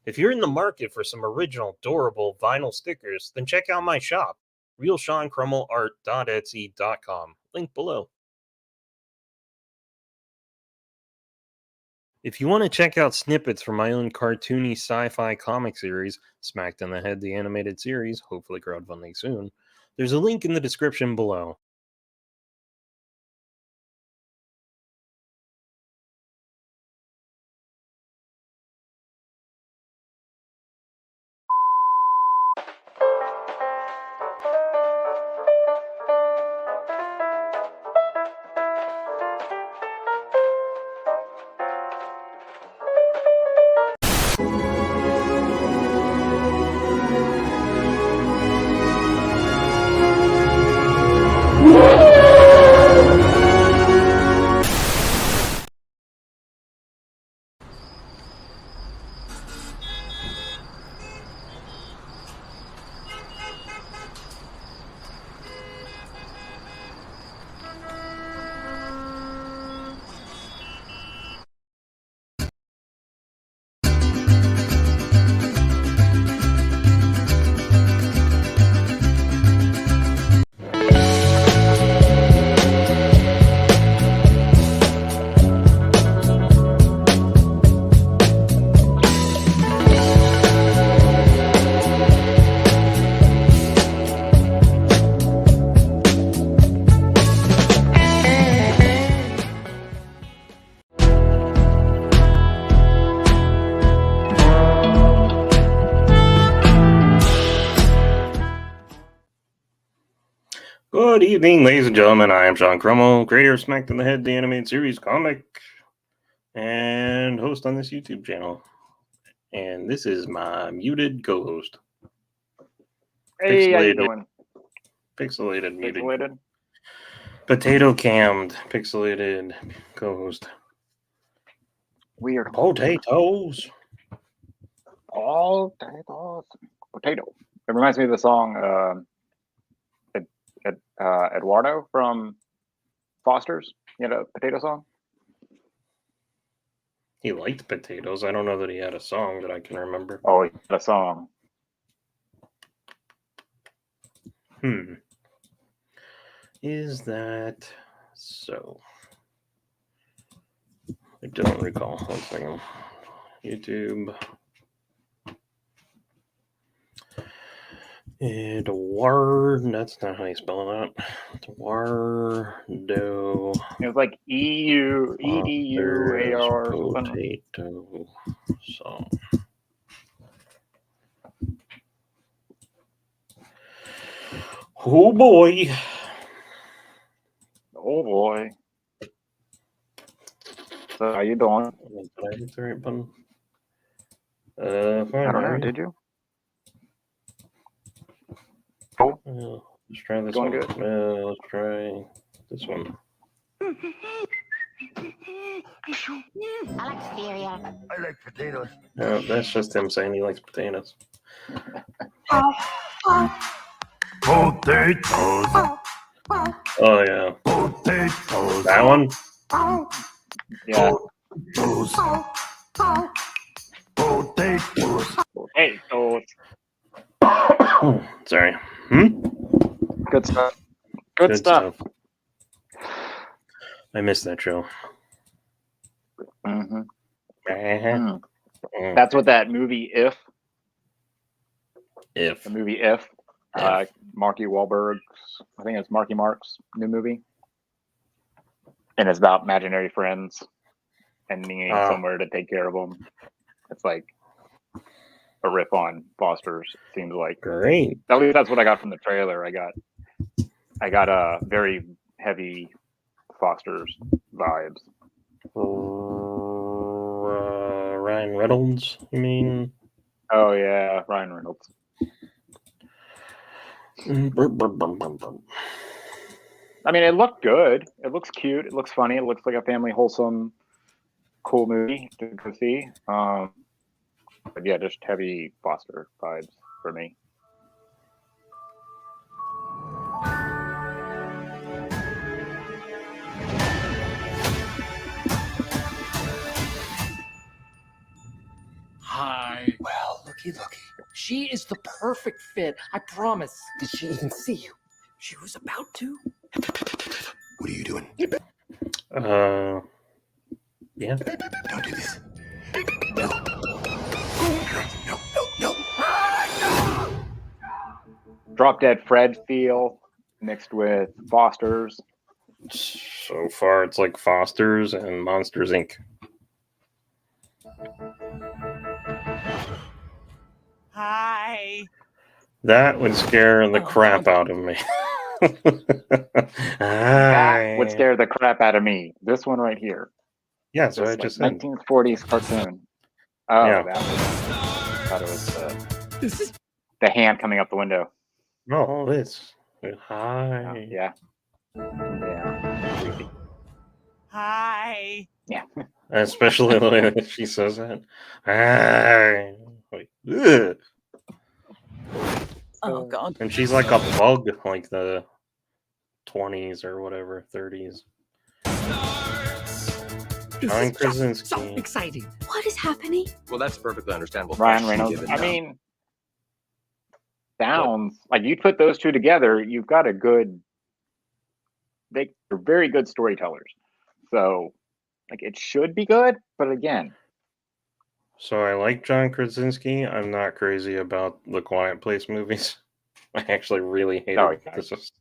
If you're in the market for some original, durable vinyl stickers, then check out my shop, realseankrummelart.etsy.com. Link below. If you want to check out snippets from my own cartoony sci-fi comic series, Smacked in the Head, the animated series, hopefully crowdfunding soon, there's a link in the description below. Good evening, ladies and gentlemen. I am Sean Crummel, creator of Smacked in the Head, the animated series comic, and host on this YouTube channel. And this is my muted co-host. Hey, how you doing? Pixelated, muted. Pixelated? Potato cammed, pixelated co-host. Weird. Potatoes. Potatoes. Potato. It reminds me of the song Eduardo from Foster's. You know, potato song? He liked potatoes. I don't know that he had a song that I can remember. Oh, he had a song. Is that so? I don't recall. One second. YouTube. Eduardo. That's not how you spell it out. Eduardo. It was like EDUAR or something. Potato song. Oh boy. Oh boy. So how you doing? Did I hit the right button? Fine. I don't know, did you? Cool. Let's try this Going one. good? Let's try this one. I like cereal. I like potatoes. No, that's just him saying he likes potatoes. Potatoes. Oh, yeah. Potatoes. That one? Yeah. Potatoes. Potatoes. Potatoes. Sorry. Good stuff. Good stuff. I missed that show. Mm-hmm. That's what that movie If. The movie If. Marky Wahlberg's, I think it's Marky Mark's new movie. And it's about imaginary friends and needing somewhere to take care of them. It's like a riff on Foster's, it seems like. Great. At least that's what I got from the trailer. I got a very heavy Foster's vibes. Ryan Reynolds, you mean? Oh yeah, Ryan Reynolds. I mean, it looked good. It looks cute. It looks funny. It looks like a family wholesome, cool movie to go see. But yeah, just heavy Foster vibes for me. Hi. Well, Looky, looky. She is the perfect fit. I promise. Did she even see you? She was about to. What are you doing? Yeah. Don't do this. No. No. Drop Dead Fred feel mixed with Foster's. So far, it's like Foster's and Monsters Inc. Hi. That would scare the Oh, crap out of me. That would scare the crap out of me. This one right here. Yeah, so This, I just said. 1940s cartoon. Oh, Yeah. that was. I thought it was This is the hand coming up the window. Oh, this. Hi. Yeah. Yeah. Creepy. hi. Yeah. Especially the way that she says that. Hi. Like, ugh. Oh God. And she's like a bug, like the 20s or whatever, 30s. This Ryan is just so Krasinski. exciting. What is happening? Well, that's perfectly understandable. Ryan Reynolds. I mean, sounds like you put those two together, you've got a good. They're very good storytellers. So, like, it should be good, but again, So I like John Krasinski. I'm not crazy about the Quiet Place movies. I actually really hated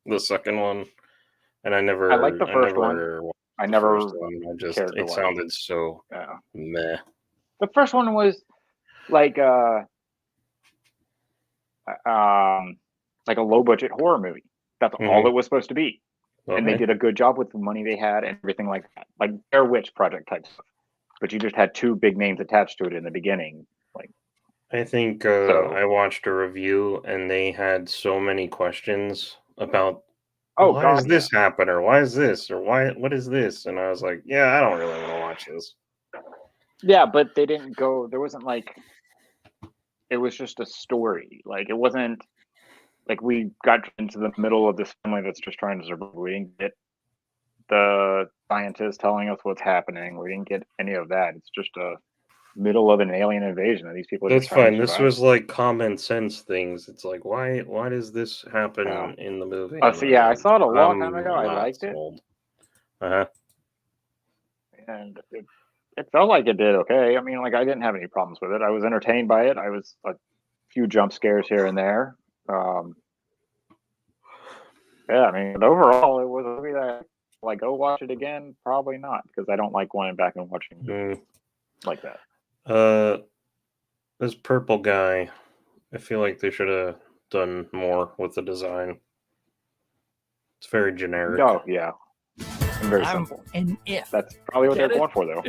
the second one, and I never. I like the first one. watched I the never first one. I just cared to it watch sounded so Yeah. meh. The first one was like a low budget horror movie. That's all it was supposed to be. And they Okay. did a good job with the money they had and everything like that. Like Blair Witch Project type stuff. But you just had two big names attached to it in the beginning. Like I think So- I watched a review and they had so many questions about Oh why god, does this happen or why is this or what is this, and I was like, yeah, I don't really want to watch this. yeah, but they didn't go there wasn't like it was just a story. Like it wasn't like we got into the middle of this family that's just trying to survive. We didn't get the scientists telling us what's happening. We didn't get any of that. It's just a middle of an alien invasion that these people are That's just trying fine. to This survive. was like common sense things. It's like why does this happen Yeah. in the movie? So yeah, I saw it a long time ago. I not liked it. sold. Uh-huh. And it felt like it did okay. I mean, like I didn't have any problems with it. I was entertained by it. I was a few jump scares here and there. Yeah, I mean, but overall, it was a movie that like go watch it again. Probably not because I don't like going back and watching Mm. like that. This purple guy, I feel like they should have done more with the design. It's very generic. Oh yeah, and very simple. An if. That's probably what they're Get it? going for, though.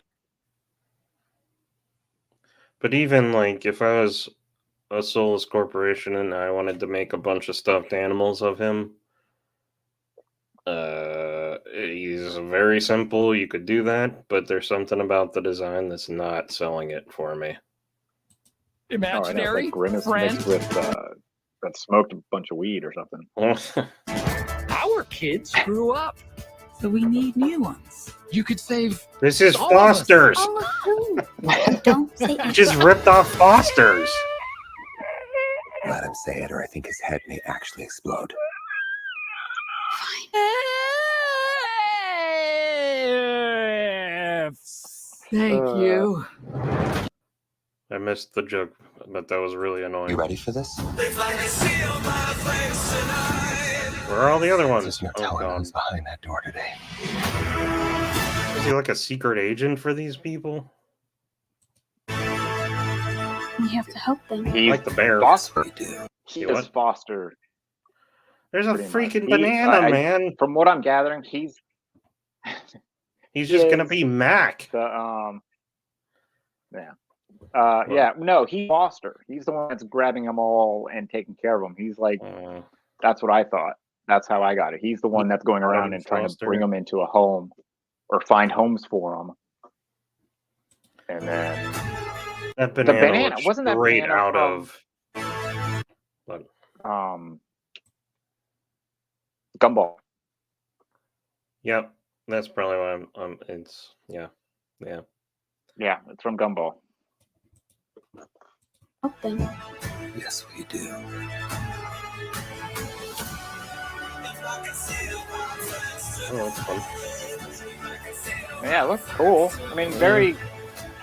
But even like if I was a soulless corporation and I wanted to make a bunch of stuffed animals of him, he's very simple. You could do that, but there's something about the design that's not selling it for me. Imaginary like Grimace friend. mixed with that smoked a bunch of weed or something. Our kids grew up, so we need new ones. You could save. This is All of us. Foster's. All of who? Don't say You just ripped off Foster's. Let him say it, or I think his head may actually explode. Thank you. I missed the joke, but that was really annoying. You ready for this? Where are all the other ones? There's no Oh, telling God. who's behind that door today. Is he like a secret agent for these people? We have to help them. He's Like the bear. Foster. We do. He You is what? Foster. There's a Pretty much. freaking He- banana, I- man. From what I'm gathering, he's He's just gonna is be Mac. the yeah. No, he's Foster. He's the one that's grabbing them all and taking care of them. He's like that's what I thought. That's how I got it. He's the one that's going around and trying to Foster. bring them into a home or find homes for them. And then that banana, banana- wasn't that straight banana out from- of. Gumball. Yep, that's probably why I'm. It's yeah. Yeah, it's from Gumball. help them. Yes, we do. Oh, that's fun. Yeah, it looks cool. I mean, very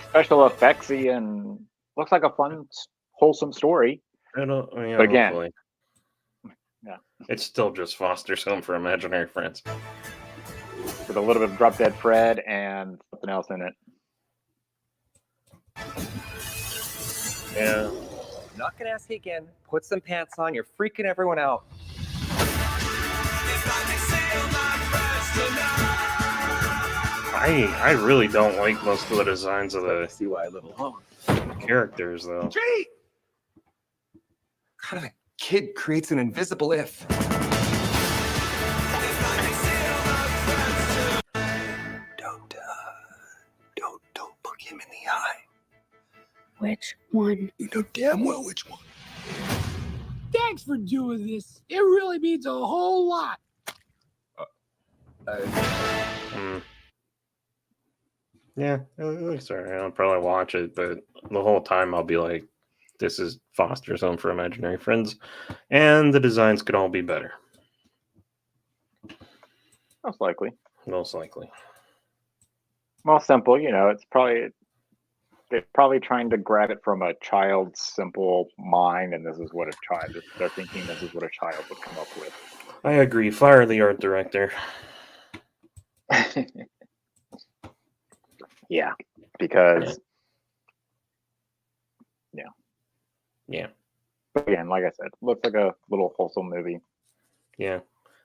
special effectsy and looks like a fun, wholesome story. Yeah, But again, hopefully. yeah, It's still just Foster's Home for Imaginary Friends. with a little bit of Drop Dead Fred and something else in it. Yeah. Not gonna ask you again. Put some pants on. You're freaking everyone out. I really don't like most of the designs of the See why I live alone. characters, though. Gee! What kind of a kid creates an invisible if? Don't look him in the eye. Which one? You know damn well which one. Thanks for doing this. It really means a whole lot. Yeah, it looks alright. I'll probably watch it, but the whole time I'll be like, this is Foster's Home for Imaginary Friends, and the designs could all be better. Most likely. Most likely. Well, simple, it's probably they're probably trying to grab it from a child's simple mind, and this is what they're thinking this is what a child would come up with. I agree. Fire the art director. Yeah, because Yeah. But again, like I said, looks like a little wholesome movie. Yeah.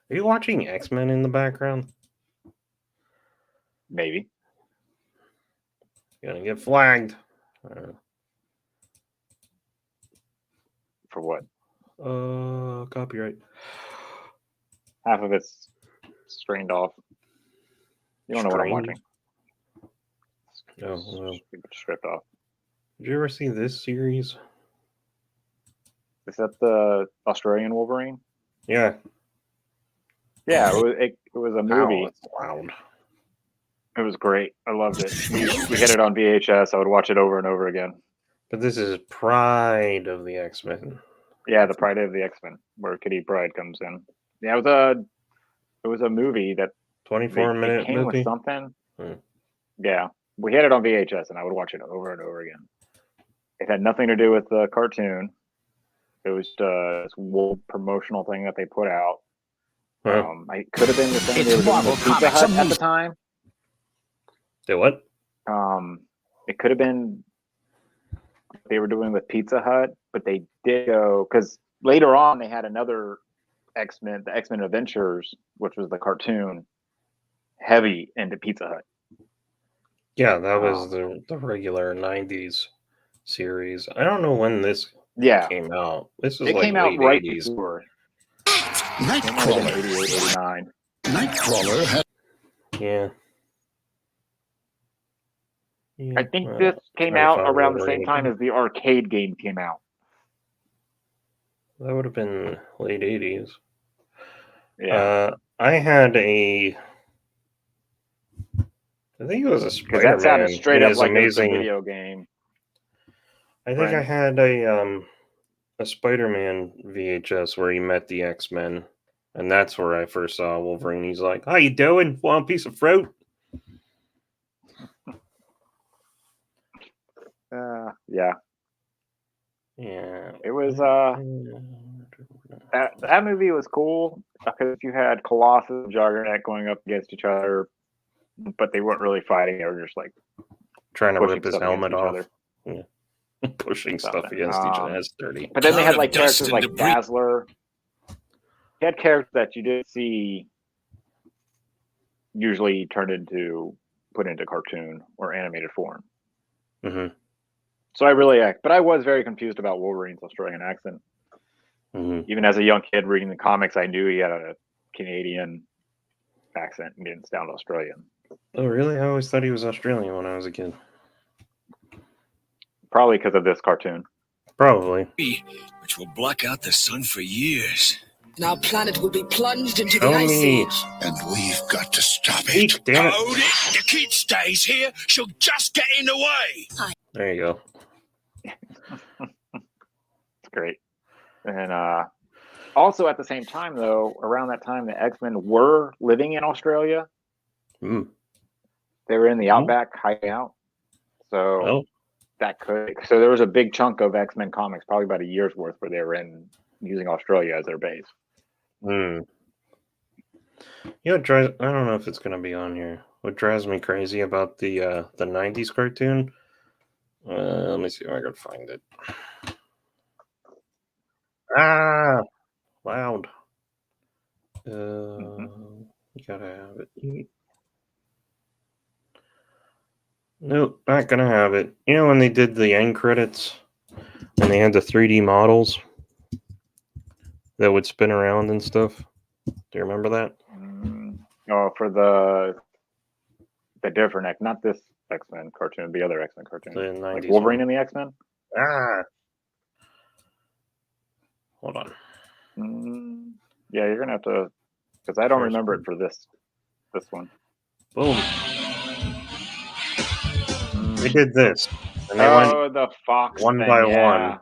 Are you watching X-Men in the background? Maybe. You're gonna get flagged. For what? Copyright. Half of it's strained off. You don't know what I'm watching. Oh, well. Stripped off. Did you ever see this series? Is that the Australian Wolverine? Yeah. Yeah, it was a movie. Wow, it's loud. It was great. I loved it. We had it on VHS. I would watch it over and over again. But this is Pride of the X-Men. Yeah, the Pride of the X-Men, where Kitty Pryde comes in. Yeah, it was a movie that 24-minute it came movie. with something. Hmm. Yeah, we had it on VHS, and I would watch it over and over again. It had nothing to do with the cartoon. It was this wool promotional thing that they put out. Huh. It could have been the thing they were doing with Pizza Hut at the time. Say what? It could have been they were doing with Pizza Hut, but they did go because later on they had another X-Men, the X-Men Adventures, which was the cartoon, heavy into Pizza Hut. Yeah, that was the regular 90s series. I don't know when this came out. This was it like came out late right 80s. before. Nightcrawler. 88, 89. Nightcrawler had Yeah. I think this came out around the same time as the arcade game came out. That would have been late 80s. Yeah. I had I think it was a Because Spider-Man. that sounded straight up like amazing a video game. I think I had a Spider-Man VHS where he met the X-Men, and that's where I first saw Wolverine. He's like, "How you doing? Want a piece of fruit?" Yeah. Yeah. It was that movie was cool because you had Colossus and Juggernaut going up against each other, but they weren't really fighting. They were just like trying to pushing rip his stuff helmet against each off. other. Yeah. Pushing stuff against each other. That's dirty. But then they had like Cloud of dust characters and like debris. Dazzler. You had characters that you didn't see usually put into cartoon or animated form. Mm-hmm. So but I was very confused about Wolverine's Australian accent. Mm-hmm. Even as a young kid reading the comics, I knew he had a Canadian accent and didn't sound Australian. Oh, really? I always thought he was Australian when I was a kid. Probably because of this cartoon. Probably. which will block out the sun for years. And our planet will be plunged into Show the Ice me. Age. And we've got to stop it. Eek, damn it. Hold it! The kid stays here. She'll just get in the way. There you go. great. And also at the same time, though, around that time, the X-Men were living in Australia. Mm. They were in the Outback hiding out. So that could. So there was a big chunk of X-Men comics, probably about a year's worth, where they were using Australia as their base. You know, what drives, I don't know if it's going to be on here. What drives me crazy about the 90s cartoon? Let me see if I can find it. Ah, loud. You gotta have it. Nope, not gonna have it. You know when they did the end credits and they had the 3D models that would spin around and stuff? Do you remember that? Oh, for the different X, not this X-Men cartoon, the other X-Men cartoon, The 90s like Wolverine one. and the X-Men. Hold on. Yeah, you're gonna have to, because I don't remember it for this one. Boom. They did this, and they went the Fox one thing, by yeah. one.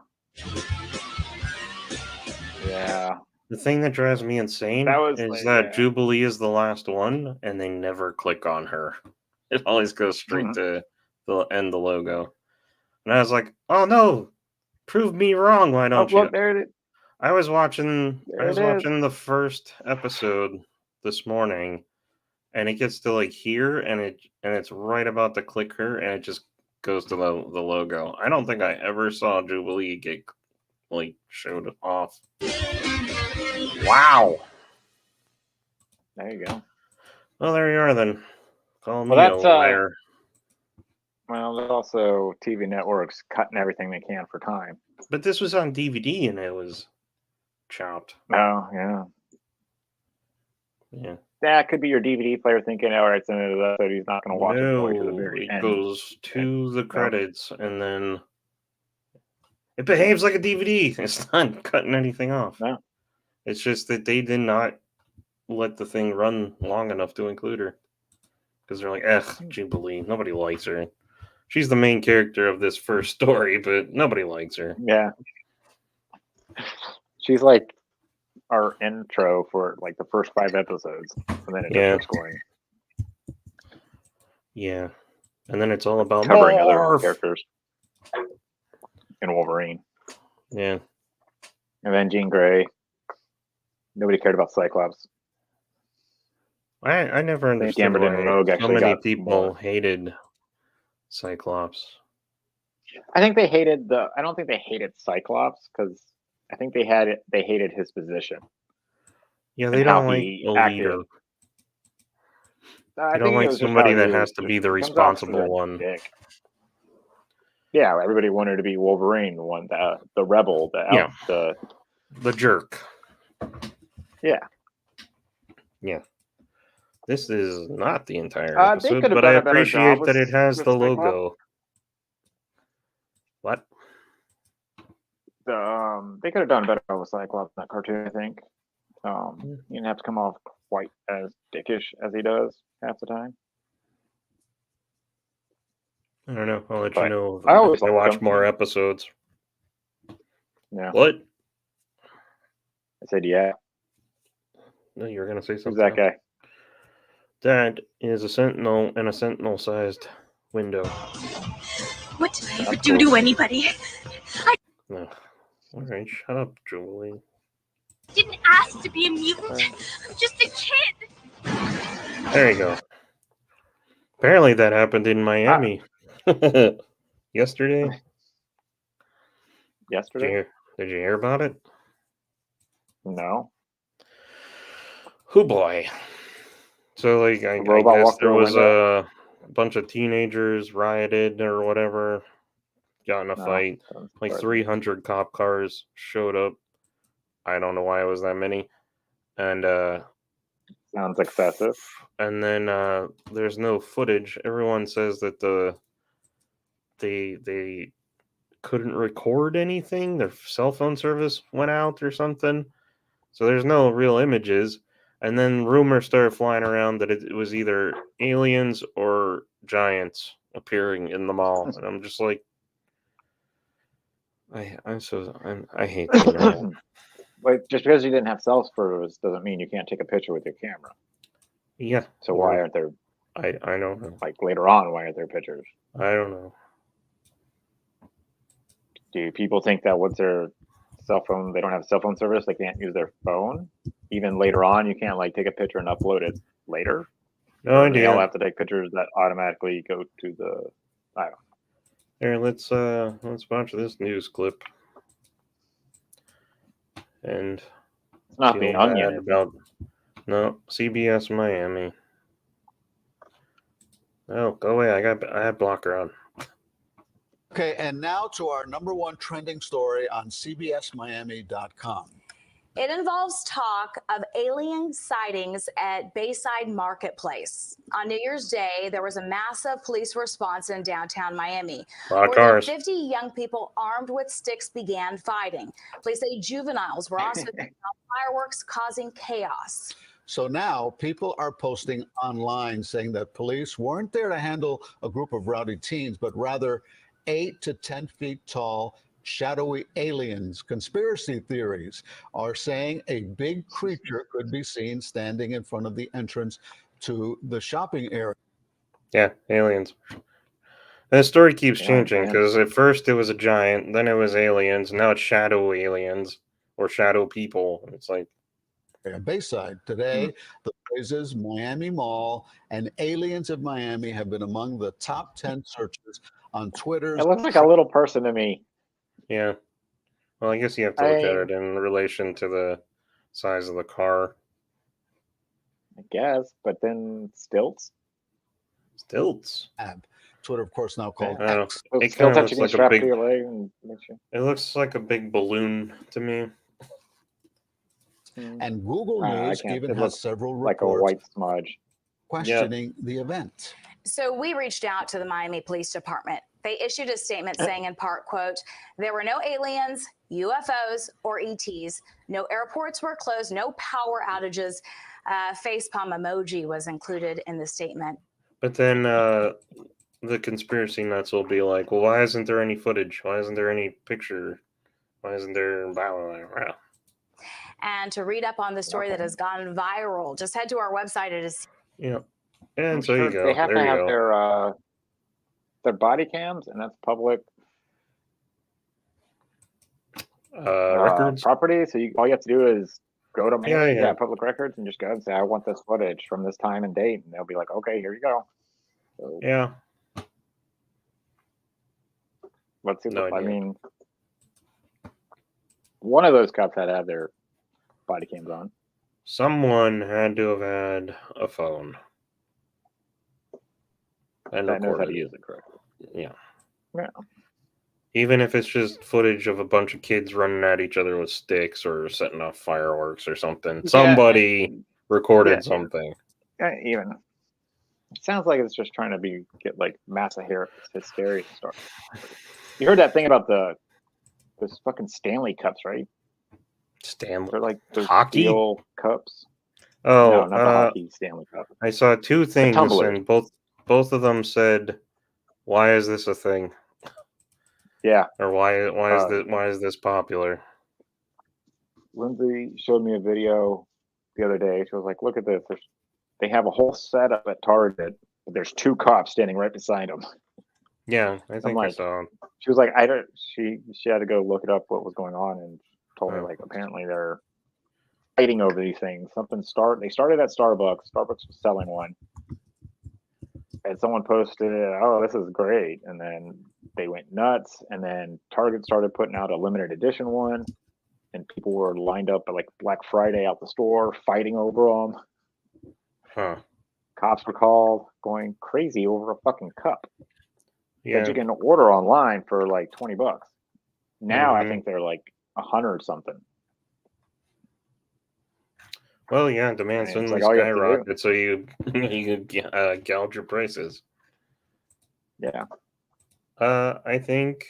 Yeah. The thing that drives me insane is that Jubilee is the last one, and they never click on her. It always goes straight to the end the logo. And I was like, oh no, prove me wrong, why don't you? Look, there it is. I was watching the first episode this morning, and it gets to like here, and it's right about to click her, and it just goes to the logo. I don't think I ever saw Jubilee get like showed off. Wow. There you go. Well, there you are then. Call me a liar. Well, there's also TV networks cutting everything they can for time. But this was on DVD and it was chopped. Oh, yeah. Yeah. That could be your DVD player thinking, all right, it's the end of the episode, he's not going to watch it all the way to the very end. It goes to the credits and then it behaves like a DVD. It's not cutting anything off. No. It's just that they did not let the thing run long enough to include her. Because they're like, Jubilee, nobody likes her. She's the main character of this first story, but nobody likes her. Yeah. She's like our intro for like the first 5 episodes, and then it just starts going. Yeah. And then it's all about covering other characters in Wolverine. Yeah. And then Jean Grey. Nobody cared about Cyclops. I never understood Gambit and Rogue so many people hated Cyclops. I think they hated I don't think they hated Cyclops because I think they hated his position. Yeah, they don't like a leader. They don't like somebody that has to be the responsible one. Dick. Yeah, everybody wanted to be Wolverine, the one the rebel, the jerk. Yeah. Yeah. This is not the entire episode, but I a better appreciate job that it has with the Cyclops. logo. What? They could have done better with Cyclops in that cartoon, I think. You didn't have to come off quite as dickish as he does half the time. I don't know. I'll let you know if I watch more episodes. Yeah. What? I said, yeah. No, you were going to say something. Who's that guy? That is a sentinel and a sentinel-sized window. What did I ever do to anybody? No. All right, shut up, Julie. I didn't ask to be a mutant. I'm just a kid. There you go. Apparently that happened in Miami. Yesterday? Yesterday? Did you hear about it? No. Oh boy. So like I guess there was a bunch of teenagers rioted or whatever, got in a fight. Like 300 cop cars showed up. I don't know why it was that many. And sounds excessive. And then there's no footage. Everyone says that they couldn't record anything. Their cell phone service went out or something. So there's no real images. And then rumors started flying around that it was either aliens or giants appearing in the mall. And I'm just like, I hate the internet. But just because you didn't have cell service doesn't mean you can't take a picture with your camera. Yeah. So why aren't there, I don't know. like later on, why aren't there pictures? I don't know. Do people think that once their cell phone, they don't have cell phone service, they can't use their phone? Even later on, you can't like take a picture and upload it later? No Or they all idea. have to take pictures that automatically go to the, I don't know. Here, let's watch this news clip. And It's not feel the bad Onion. about no CBS Miami. Oh, go away! I have blocker on. Okay, and now to our #1 trending story on CBSMiami.com. It involves talk of alien sightings at Bayside Marketplace. On New Year's Day, there was a massive police response in downtown Miami. Lot of More cars. than 50 young people armed with sticks began fighting. Police say juveniles were also setting off fireworks, causing chaos. So now people are posting online saying that police weren't there to handle a group of rowdy teens, but rather 8 to 10 feet tall, shadowy aliens. Conspiracy theories are saying a big creature could be seen standing in front of the entrance to the shopping area. Yeah, aliens. And the story keeps Yeah, changing man. because at first it was a giant, then it was aliens, now it's shadow aliens or shadow people. It's like Bayside. Today, the phrases Miami Mall and aliens of Miami have been among the top 10 searches on Twitter's. It looks like a little person to me. yeah. Well, I guess you have to look at it in relation to the size of the car. I guess, but then stilts. Stilts. Twitter, of course, now called I don't X. know. It Still kind of looks touching like the strap a big. to your leg and makes you... It looks like a big balloon to me. And Google News even has several reports like a white smudge questioning the event. So we reached out to the Miami Police Department. They issued a statement saying in part, quote, there were no aliens, UFOs, or ETs. No airports were closed, no power outages. Facepalm emoji was included in the statement. But then the conspiracy nuts will be like, well, why isn't there any footage? Why isn't there any picture? Why isn't there blah, blah, blah. And to read up on the story that has gone viral, just head to our website. It is. Yeah. And so you go. They have there to you have go. their body cams, and that's public records property. So all you have to do is go to yeah, public records and just go and say, I want this footage from this time and date, and they'll be like, okay, here you go. So, yeah. Let's see. No I idea. mean, one of those cops had to have their body cams on. Someone had to have had a phone. And that knows how to recorded use it correctly. Yeah. Yeah. Even if it's just footage of a bunch of kids running at each other with sticks or setting off fireworks or something. Yeah, Somebody recorded something. Even it sounds like it's just trying to get like mass hysteria start. You heard that thing about those fucking Stanley cups, right? Stanley. They're like those hockey steel cups. Oh, no, not the hockey Stanley cup. I saw two things, and both of them said, "Why is this a thing?" Yeah. Or why is this popular? Lindsay showed me a video the other day. She was like, "Look at this. They have a whole setup at Target, but there's two cops standing right beside them." Yeah, I think I saw them. She was like, "I don't." She had to go look it up what was going on, and told me like apparently they're fighting over these things. They started at Starbucks. Starbucks was selling one, and someone posted, "Oh, this is great," and then they went nuts, and then Target started putting out a limited edition one, and people were lined up at like Black Friday out the store fighting over them. Huh. Cops were called, going crazy over a fucking cup that Yeah. you can order online for like $20. Now I think they're like $100 something. Well, yeah, demand suddenly skyrocketed, so you gouge your prices. Yeah. I think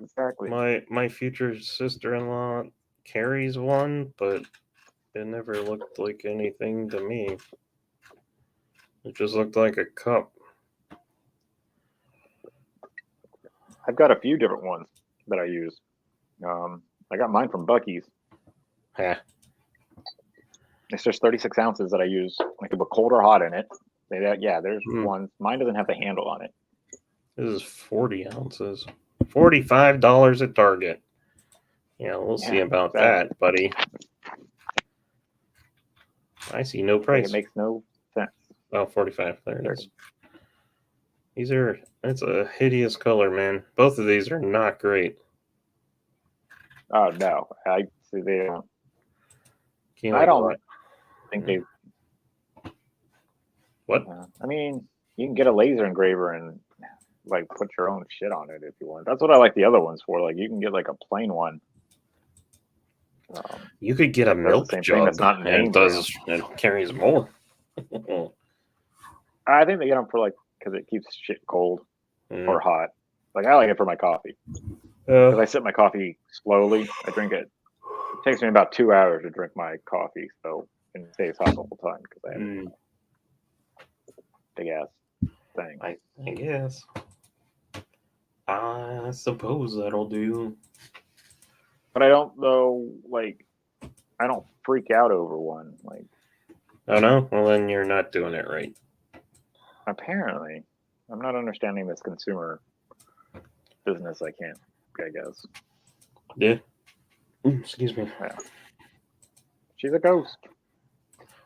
exactly my future sister-in-law carries one, but it never looked like anything to me. It just looked like a cup. I've got a few different ones that I use. I got mine from Bucky's. Yeah. It's just 36 ounces that I use. I can put cold or hot in it. There's one. Mine doesn't have the handle on it. This is 40 ounces. $45 at Target. Yeah, we'll see about that, buddy. I see no price. It makes no sense. Oh, 45. There it is. That's a hideous color, man. Both of these are not great. Oh, no. I see they don't. I don't think they. What? I mean, you can get a laser engraver and like put your own shit on it if you want. That's what I like the other ones for. Like you can get like a plain one. You could get a milk jug that's not named. It carries more. I think they get them for like because it keeps shit cold or hot. Like I like it for my coffee. Because I sip my coffee slowly. I drink it. It takes me about 2 hours to drink my coffee, so it stays hot the whole time because I have big ass thing. I guess. I suppose that'll do. But I don't though. Like, I don't freak out over one. Like, oh no? Well, then you're not doing it right. Apparently, I'm not understanding this consumer business. I guess. Yeah. Ooh, excuse me. Yeah. She's a ghost.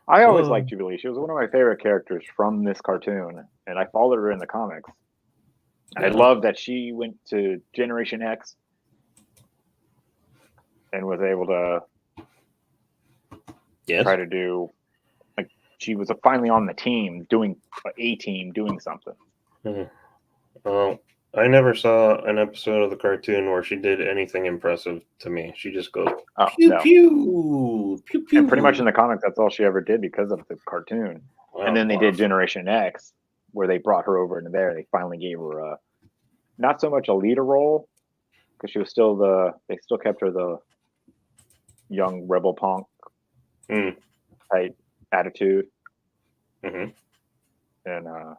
I always liked Jubilee. She was one of my favorite characters from this cartoon, and I followed her in the comics. I love that she went to Generation X and was able to try to do, like, she was finally on the team, doing something. Well, I never saw an episode of the cartoon where she did anything impressive to me. She just goes, pew, pew, pew, pew. And pretty much in the comics, that's all she ever did because of the cartoon. Wow, and then they did Generation X, where they brought her over into there. They finally gave her not so much a leader role, because she was still they still kept her the young rebel punk type attitude. Mm-hmm. And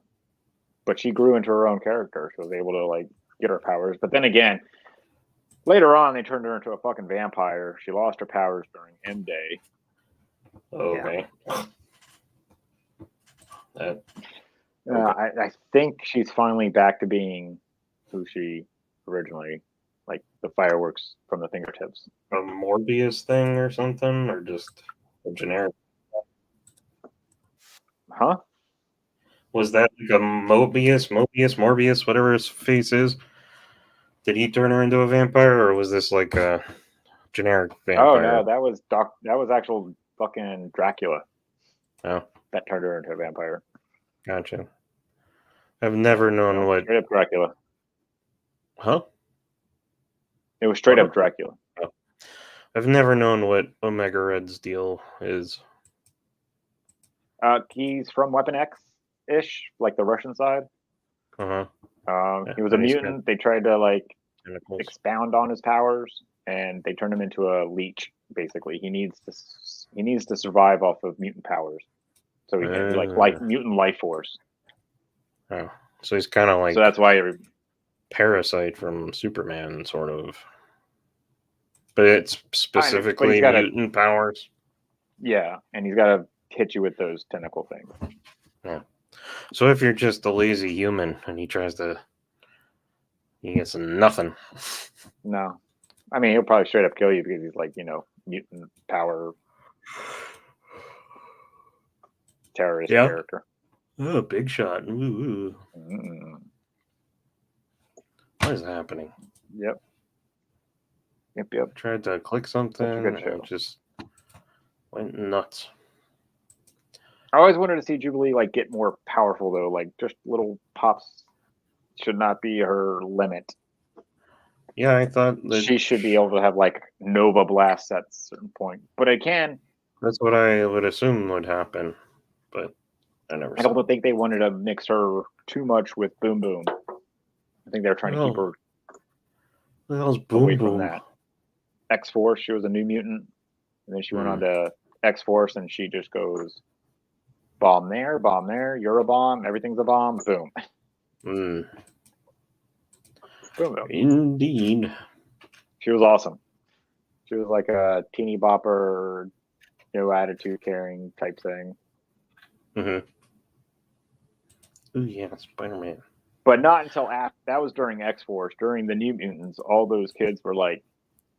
but she grew into her own character. She was able to like get her powers. But then again, later on, they turned her into a fucking vampire. She lost her powers during M Day. Okay. I think she's finally back to being who she originally, like the fireworks from the fingertips. A Morbius thing or something, or just a generic? Huh? Was that like a Morbius, whatever his face is? Did he turn her into a vampire, or was this like a generic vampire? Oh no, that was actual fucking Dracula. Oh, that turned her into a vampire. Gotcha. I've never known what straight up Dracula. Huh? It was straight up Dracula. Oh. I've never known what Omega Red's deal is. He's from Weapon X-ish, like the Russian side. He was a mutant. They tried to like expound on his powers, and they turned him into a leech. Basically, he needs to survive off of mutant powers, so he can like mutant life force. Oh, so he's kind of like that's why Parasite from Superman, sort of. But it's specifically mutant powers. Yeah, and he's got to hit you with those tentacle things. Yeah. So if you're just a lazy human and he gets nothing. No. I mean, he'll probably straight up kill you because he's like, mutant power terrorist character. Oh, big shot. Ooh. What is happening? Yep. Tried to click something and it just went nuts. I always wanted to see Jubilee like get more powerful though. Like just little pops should not be her limit. Yeah, I thought that she should be able to have like Nova blasts at a certain point. But it can. That's what I would assume would happen. But I never I don't think they wanted to mix her too much with Boom Boom. I think they were trying to keep her away from that. X-Force, she was a new mutant. And then she went on to X-Force and she just goes bomb there, you're a bomb, everything's a bomb, boom. Boom, boom. Boom. Indeed. She was awesome. She was like a teeny bopper, no attitude carrying type thing. Mm-hmm. Ooh, yeah, Spider-Man. But not until after that was during X-Force, during the New Mutants. All those kids were like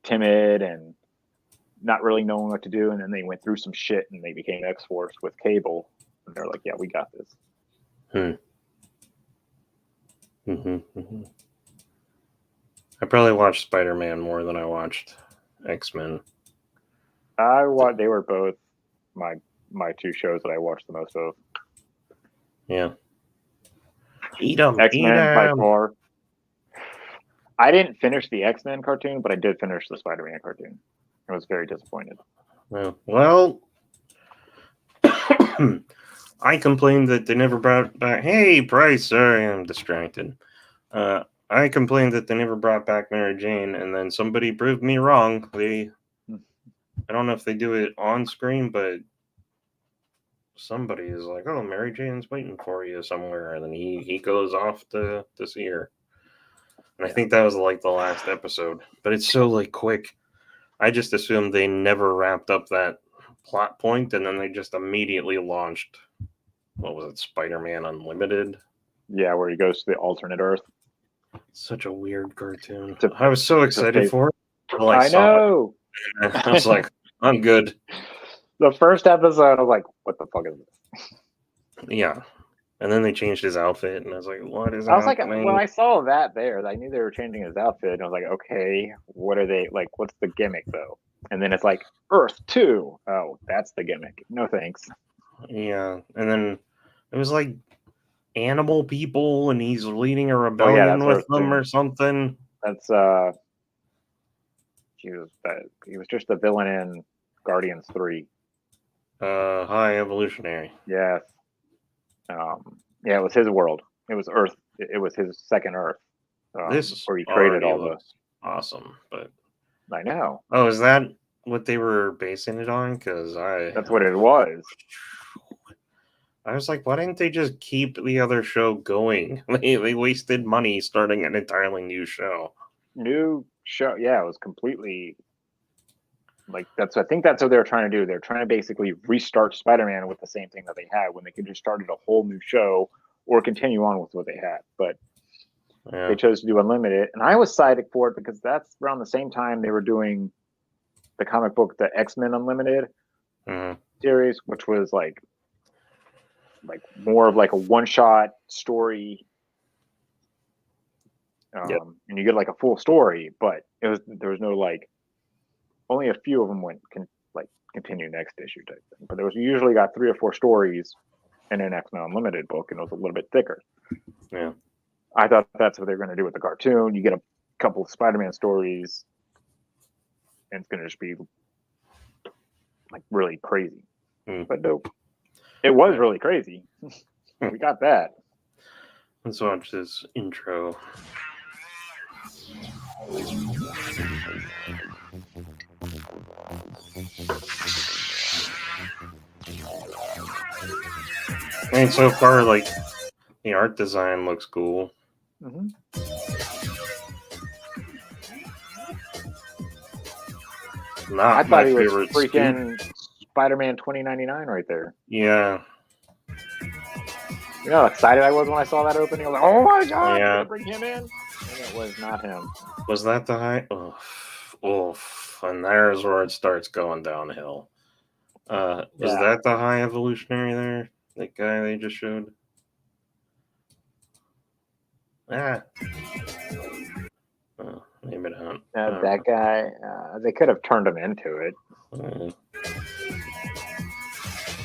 timid and not really knowing what to do, and then they went through some shit and they became X-Force with Cable, and they're like, "Yeah, we got this." Mm-hmm. I probably watched Spider-Man more than I watched X-Men. They were both my two shows that I watched the most of. Yeah. Eat 'em. X-Men by far. I didn't finish the X-Men cartoon, but I did finish the Spider-Man cartoon. I was very disappointed. Well, I complained that they never brought back. Hey, Bryce, sorry, I'm distracted. I complained that they never brought back Mary Jane, and then somebody proved me wrong. I don't know if they do it on screen, but somebody is like, "Oh, Mary Jane's waiting for you somewhere," and then he goes off to see her. And I think that was like the last episode, but it's so like quick. I just assumed they never wrapped up that plot point, and then they just immediately launched. What was it, Spider-Man Unlimited? Yeah, where he goes to the alternate Earth. Such a weird cartoon. I was so excited for it. I know. I was like, I'm good. The first episode, I was like, what the fuck is this? Yeah. And then they changed his outfit, and I was like, what is I was happening? like, when I saw that there, I knew they were changing his outfit, and I was like, okay, what are they, like, what's the gimmick, though? And then it's like, Earth 2. Oh, that's the gimmick. No thanks. Yeah. And then it was like animal people, and he's leading a rebellion with them or something. That's, he was just a villain in Guardians 3. High Evolutionary. Yes. Yeah, it was his world. It was Earth. It was his second Earth. This where he created all the awesome, but I know. Oh, is that what they were basing it on? Because that's what it was. I was like, why didn't they just keep the other show going? They wasted money starting an entirely new show. New show, yeah, it was completely like that's. I think that's what they're trying to do. They're trying to basically restart Spider-Man with the same thing that they had when they could just started a whole new show or continue on with what they had. But they chose to do Unlimited, and I was excited for it because that's around the same time they were doing the comic book, the X-Men Unlimited series, which was like more of like a one-shot story. And you get like a full story, but there was no like only a few of them continue next issue type thing. But there was usually got 3 or 4 stories in an X-Men Unlimited book, and it was a little bit thicker. Yeah, I thought that's what they're going to do with the cartoon. You get a couple of Spider-Man stories, and it's going to just be like really crazy. But nope, it was really crazy. We got that. Let's watch this intro. And so far, like, the art design looks cool. Not I thought my he was favorite freaking Spider-Man 2099 right there. Yeah. You know how excited I was when I saw that opening? I was like, oh my god, Yeah. gonna bring him in? And it was not him. Was that the high? Oof. And there's where it starts going downhill. Was that the High Evolutionary there? That guy they just showed? Maybe not. That guy, they could have turned him into it.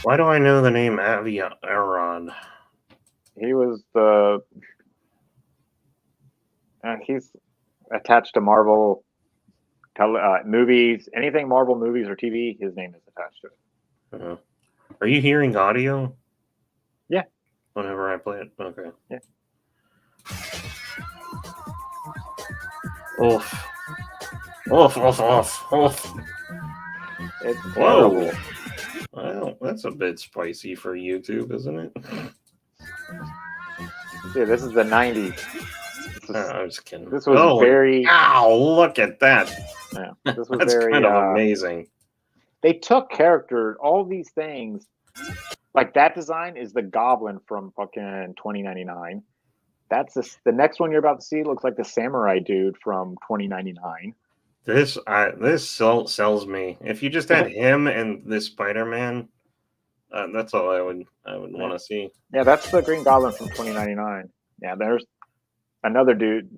Why do I know the name Avi Arad? He was the. He's attached to Marvel movies. Anything Marvel movies or TV, his name is attached to it. Are you hearing audio? Yeah. Whenever I play it? Okay. Yeah. Oof. Oof. It's terrible. Well, that's a bit spicy for YouTube, isn't it? Dude, this is the 90s. I'm just kidding. This was very... Ow, look at that. Yeah, this was That's very. kind of amazing. They took all these things. Like that design is the Goblin from fucking 2099. That's the next one you're about to see looks like the Samurai dude from 2099. This sells me. If you just had him and this Spider-Man, that's all I would want to see. Yeah, that's the Green Goblin from 2099. Yeah, there's another dude.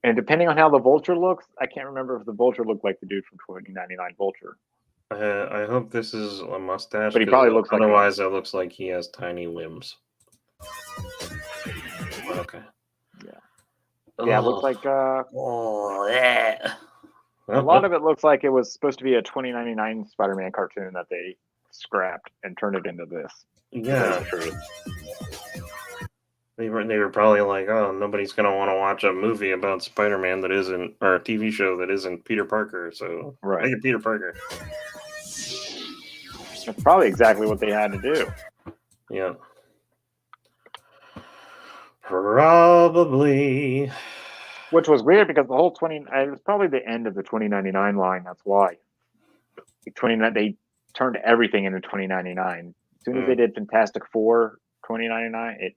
And depending on how the Vulture looks, I can't remember if the Vulture looked like the dude from 2099 Vulture. I hope this is a mustache. But he probably looks like otherwise it looks like he has tiny limbs. Okay. Yeah, it looks like yeah. a lot of it looks like it was supposed to be a 2099 Spider-Man cartoon that they scrapped and turned it into this. Yeah. They were probably like, oh, nobody's gonna want to watch a movie about Spider-Man that isn't, or a TV show that isn't Peter Parker, so make it Peter Parker. That's probably exactly what they had to do. Yeah. Probably. Which was weird because the whole it was probably the end of the 2099 line. That's why. They turned everything into 2099. As soon as they did Fantastic Four 2099,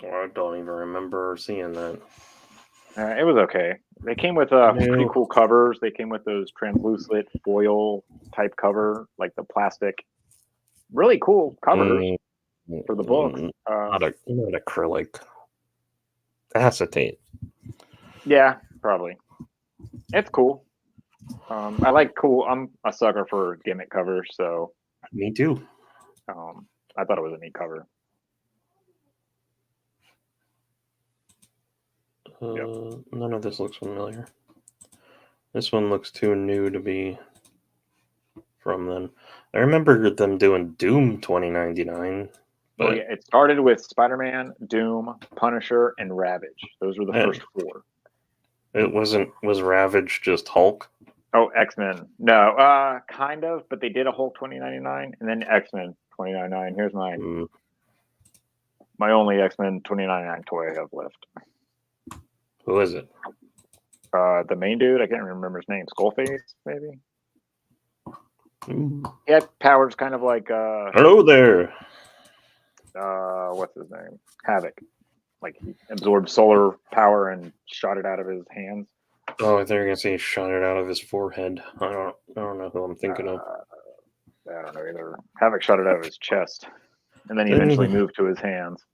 I don't even remember seeing that. It was okay. They came with pretty cool covers. They came with those translucent foil type cover, like the plastic. Really cool covers for the books. Not acrylic. Acetate. Yeah, probably. It's cool. I like cool. I'm a sucker for gimmick covers, so. Me too. I thought it was a neat cover. None of this looks familiar. This one looks too new to be from them. I remember them doing Doom 2099. But yeah, it started with Spider-Man, Doom, Punisher, and Ravage. Those were the first four. It was Ravage just Hulk? Oh, X-Men. No, kind of, but they did a Hulk 2099 and then X-Men 2099. Here's mine. My only X-Men 2099 toy I have left. Who is it? The main dude, I can't remember his name. Skullface, maybe? He had powers kind of like hello there. What's his name? Havoc. Like he absorbed solar power and shot it out of his hands. Oh, I thought you were gonna say he shot it out of his forehead. I don't know who I'm thinking of. I don't know either. Havoc shot it out of his chest, and then he eventually moved to his hands.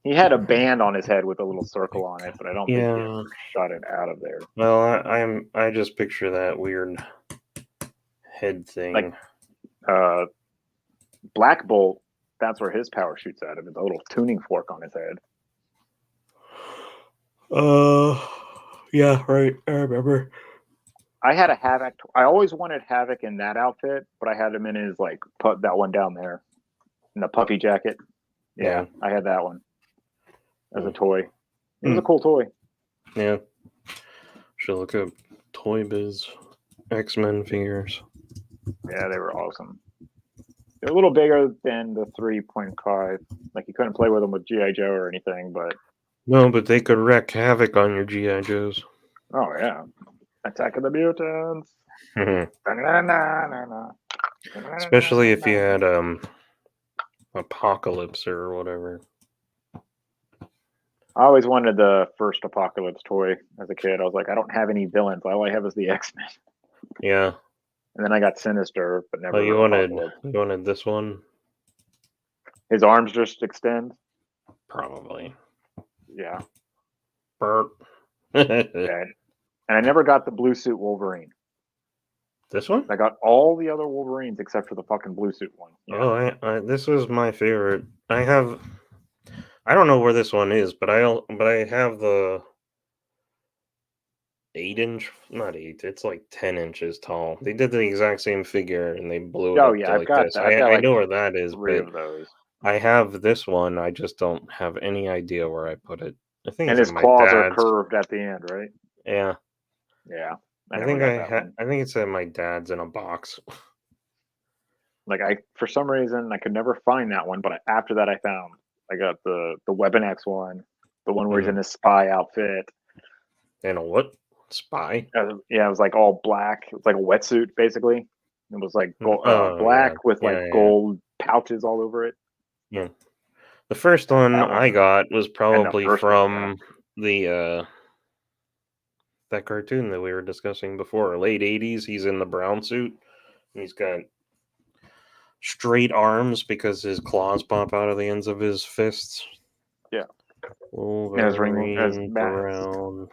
He had a band on his head with a little circle on it, but I don't think he ever shot it out of there. Well, I just picture that weird head thing. Like Black Bolt, that's where his power shoots out of it, the little tuning fork on his head. Yeah, right. I remember. I had a Havoc. I always wanted Havoc in that outfit, but I had him in his put that one down there in the puffy jacket. Yeah, I had that one as a toy. It was a cool toy. Yeah. Should look up Toy Biz X-Men figures. Yeah, they were awesome. They're a little bigger than the 3.5. Like you couldn't play with them with G.I. Joe or anything, but no, but they could wreak havoc on your G.I. Joes. Oh yeah, Attack of the Mutants. Especially if you had Apocalypse or whatever. I always wanted the first Apocalypse toy as a kid. I was like, I don't have any villains. All I have is the X-Men. Yeah. And then I got Sinister, but never. Oh, you wanted this one? His arms just extend. Probably. Yeah. Burp. Okay. And I never got the blue suit Wolverine. This one? I got all the other Wolverines except for the fucking blue suit one. Yeah. Oh, this was my favorite. I don't know where this one is, but I have the 8-inch, not 8. It's like 10 inches tall. They did the exact same figure and they blew it up. Yeah, I've got this. that. I know where that is, three but of those. I have this one. I just don't have any idea where I put it. I think and his claws are curved at the end, right? Yeah. Yeah. I think it's at my dad's in a box. For some reason I could never find that one, but after that I got the Weapon X one, the one where he's in his spy outfit. And a what? Spy. Yeah, it was like all black. It was like a wetsuit, basically. It was like black Yeah. with like Yeah. gold pouches all over it. Yeah. The first one That one. I got was probably first one I from the that cartoon that we were discussing before, late 80s. He's in the brown suit. And he's got straight arms because his claws pop out of the ends of his fists. Yeah. Wolverine, brown,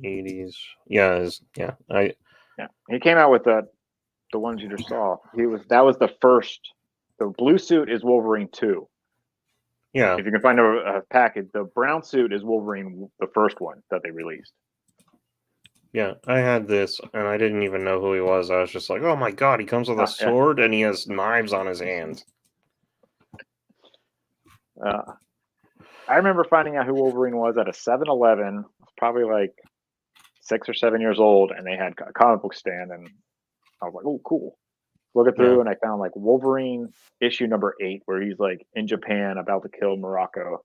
80s. Yeah, He came out with the ones you just saw. That was the first. The blue suit is Wolverine 2. Yeah. If you can find a package, the brown suit is Wolverine, the first one that they released. Yeah, I had this, and I didn't even know who he was. I was just like, oh my god, he comes with a sword, and he has knives on his hands. I remember finding out who Wolverine was at a 7-Eleven. I was probably like 6 or 7 years old, and they had a comic book stand, and I was like, oh, cool. Looking through, and I found like Wolverine issue number 8, where he's like in Japan about to kill Morocco,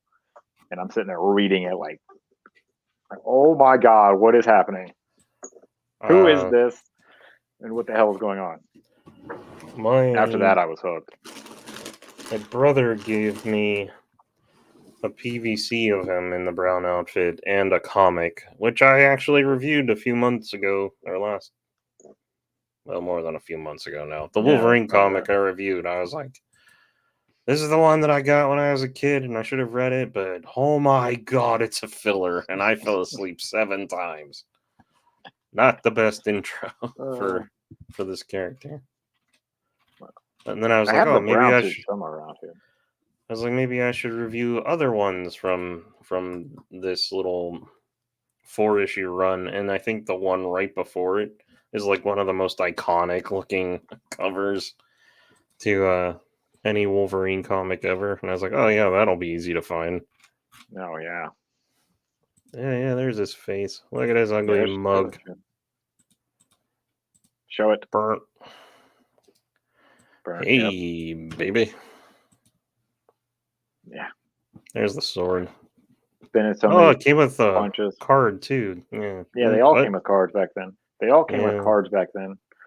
and I'm sitting there reading it like oh my god, what is happening? Who is this? And what the hell is going on? After that, I was hooked. My brother gave me a PVC of him in the brown outfit and a comic, which I actually reviewed a few months ago, or more than a few months ago now. The Wolverine comic I reviewed, I was like, this is the one that I got when I was a kid, and I should have read it, but oh my god, it's a filler, and I fell asleep 7 times. Not the best intro for this character. And then I was like, oh, maybe I should. Somewhere around here. I was like, maybe I should review other ones from this little 4-issue run, and I think the one right before it is like one of the most iconic looking covers to any Wolverine comic ever. And I was like, oh yeah, that'll be easy to find. Oh yeah. Yeah, there's his face. Look at his ugly mug. Show it. Burnt. Hey, baby. Yeah. There's the sword. It came with a card too. Yeah, they all came with cards back then.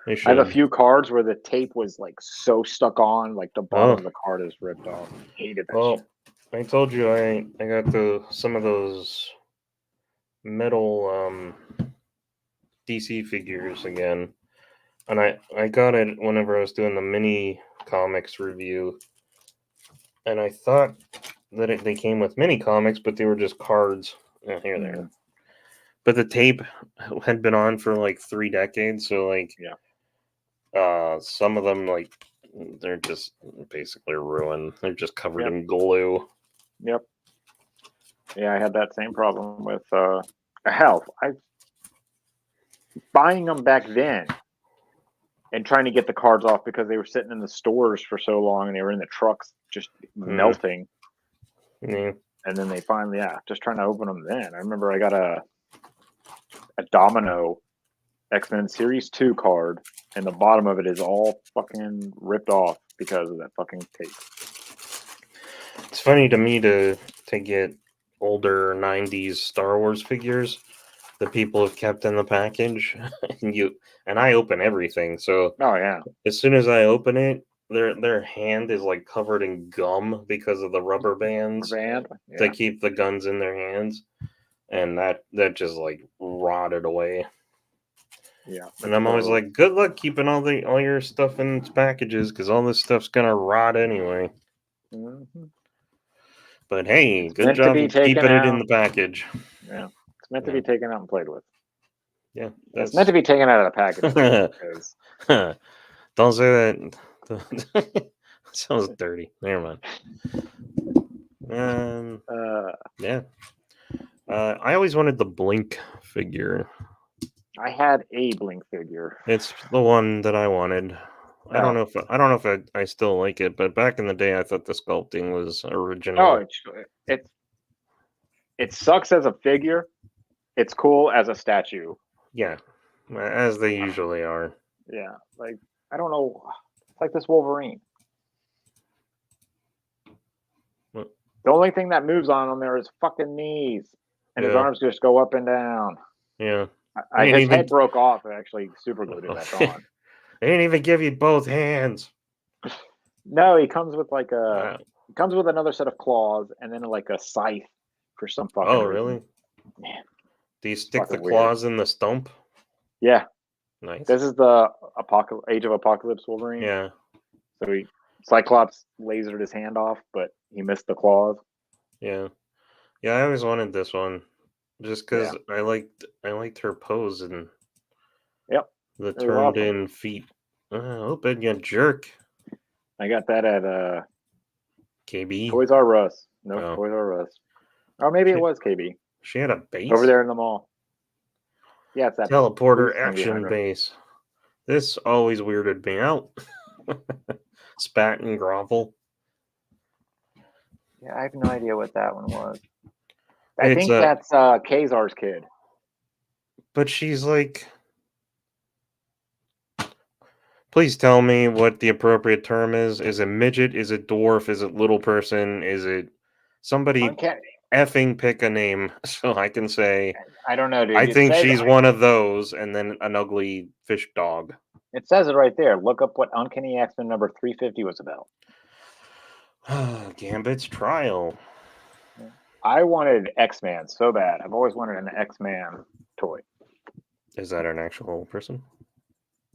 I have a few cards where the tape was like so stuck on, like the bottom of the card is ripped off. Hated that shit. I told you I got some of those metal DC figures again. And I got it whenever I was doing the mini comics review. And I thought that they came with mini comics, but they were just cards. Here they are. But the tape had been on for like 3 decades, so like some of them like they're just basically ruined. They're just covered in glue. Yep. Yeah, I had that same problem with buying them back then and trying to get the cards off because they were sitting in the stores for so long and they were in the trucks just melting. And then they finally, just trying to open them then. I remember I got a Domino X-Men Series 2 card, and the bottom of it is all fucking ripped off because of that fucking tape. It's funny to me to get older 90s Star Wars figures that people have kept in the package, and I open everything. So as soon as I open it, their hand is like covered in gum because of the rubber bands that keep the guns in their hands, and that just like rotted away. Yeah, and I'm always like, good luck keeping all your stuff in its packages because all this stuff's gonna rot anyway. Mm-hmm. But hey, good job keeping it in the package. Yeah, it's meant to be taken out and played with. Yeah, it's meant to be taken out of the package. Don't say that. Sounds dirty. Never mind. Yeah. I always wanted the Blink figure. I had a Blink figure. It's the one that I wanted. I don't know if I still like it, but back in the day, I thought the sculpting was original. Oh, it sucks as a figure. It's cool as a statue. Yeah, as they usually are. Yeah, like I don't know, it's like this Wolverine. What? The only thing that moves on him there is fucking knees, and his arms just go up and down. Yeah, His head broke off and actually super glued it back on. They didn't even give you both hands. No, he comes with like he comes with another set of claws and then like a scythe for some fucking reason. Really? Man, do you stick the fucking claws in the stump? Yeah. Nice. This is the Age of Apocalypse Wolverine. Yeah. So Cyclops lasered his hand off, but he missed the claws. Yeah. Yeah, I always wanted this one. Just because I liked her pose and the turned in feet. Open, you jerk. I got that at KB. Toys R Us. No, Toys R Us. Or maybe it was KB. She had a base over there in the mall. Yeah, it's that teleporter action base. This always weirded me out. Spat and grovel. Yeah, I have no idea what that one was. I think that's Kazar's kid. But she's like, please tell me what the appropriate term is. Is it midget? Is it dwarf? Is it little person? Is it somebody effing pick a name so I can say, I don't know, dude. I think she's one of those, and then an ugly fish dog. It says it right there. Look up what Uncanny X-Men number 350 was about. Gambit's trial. I wanted X-Man so bad. I've always wanted an X-Man toy. Is that an actual person?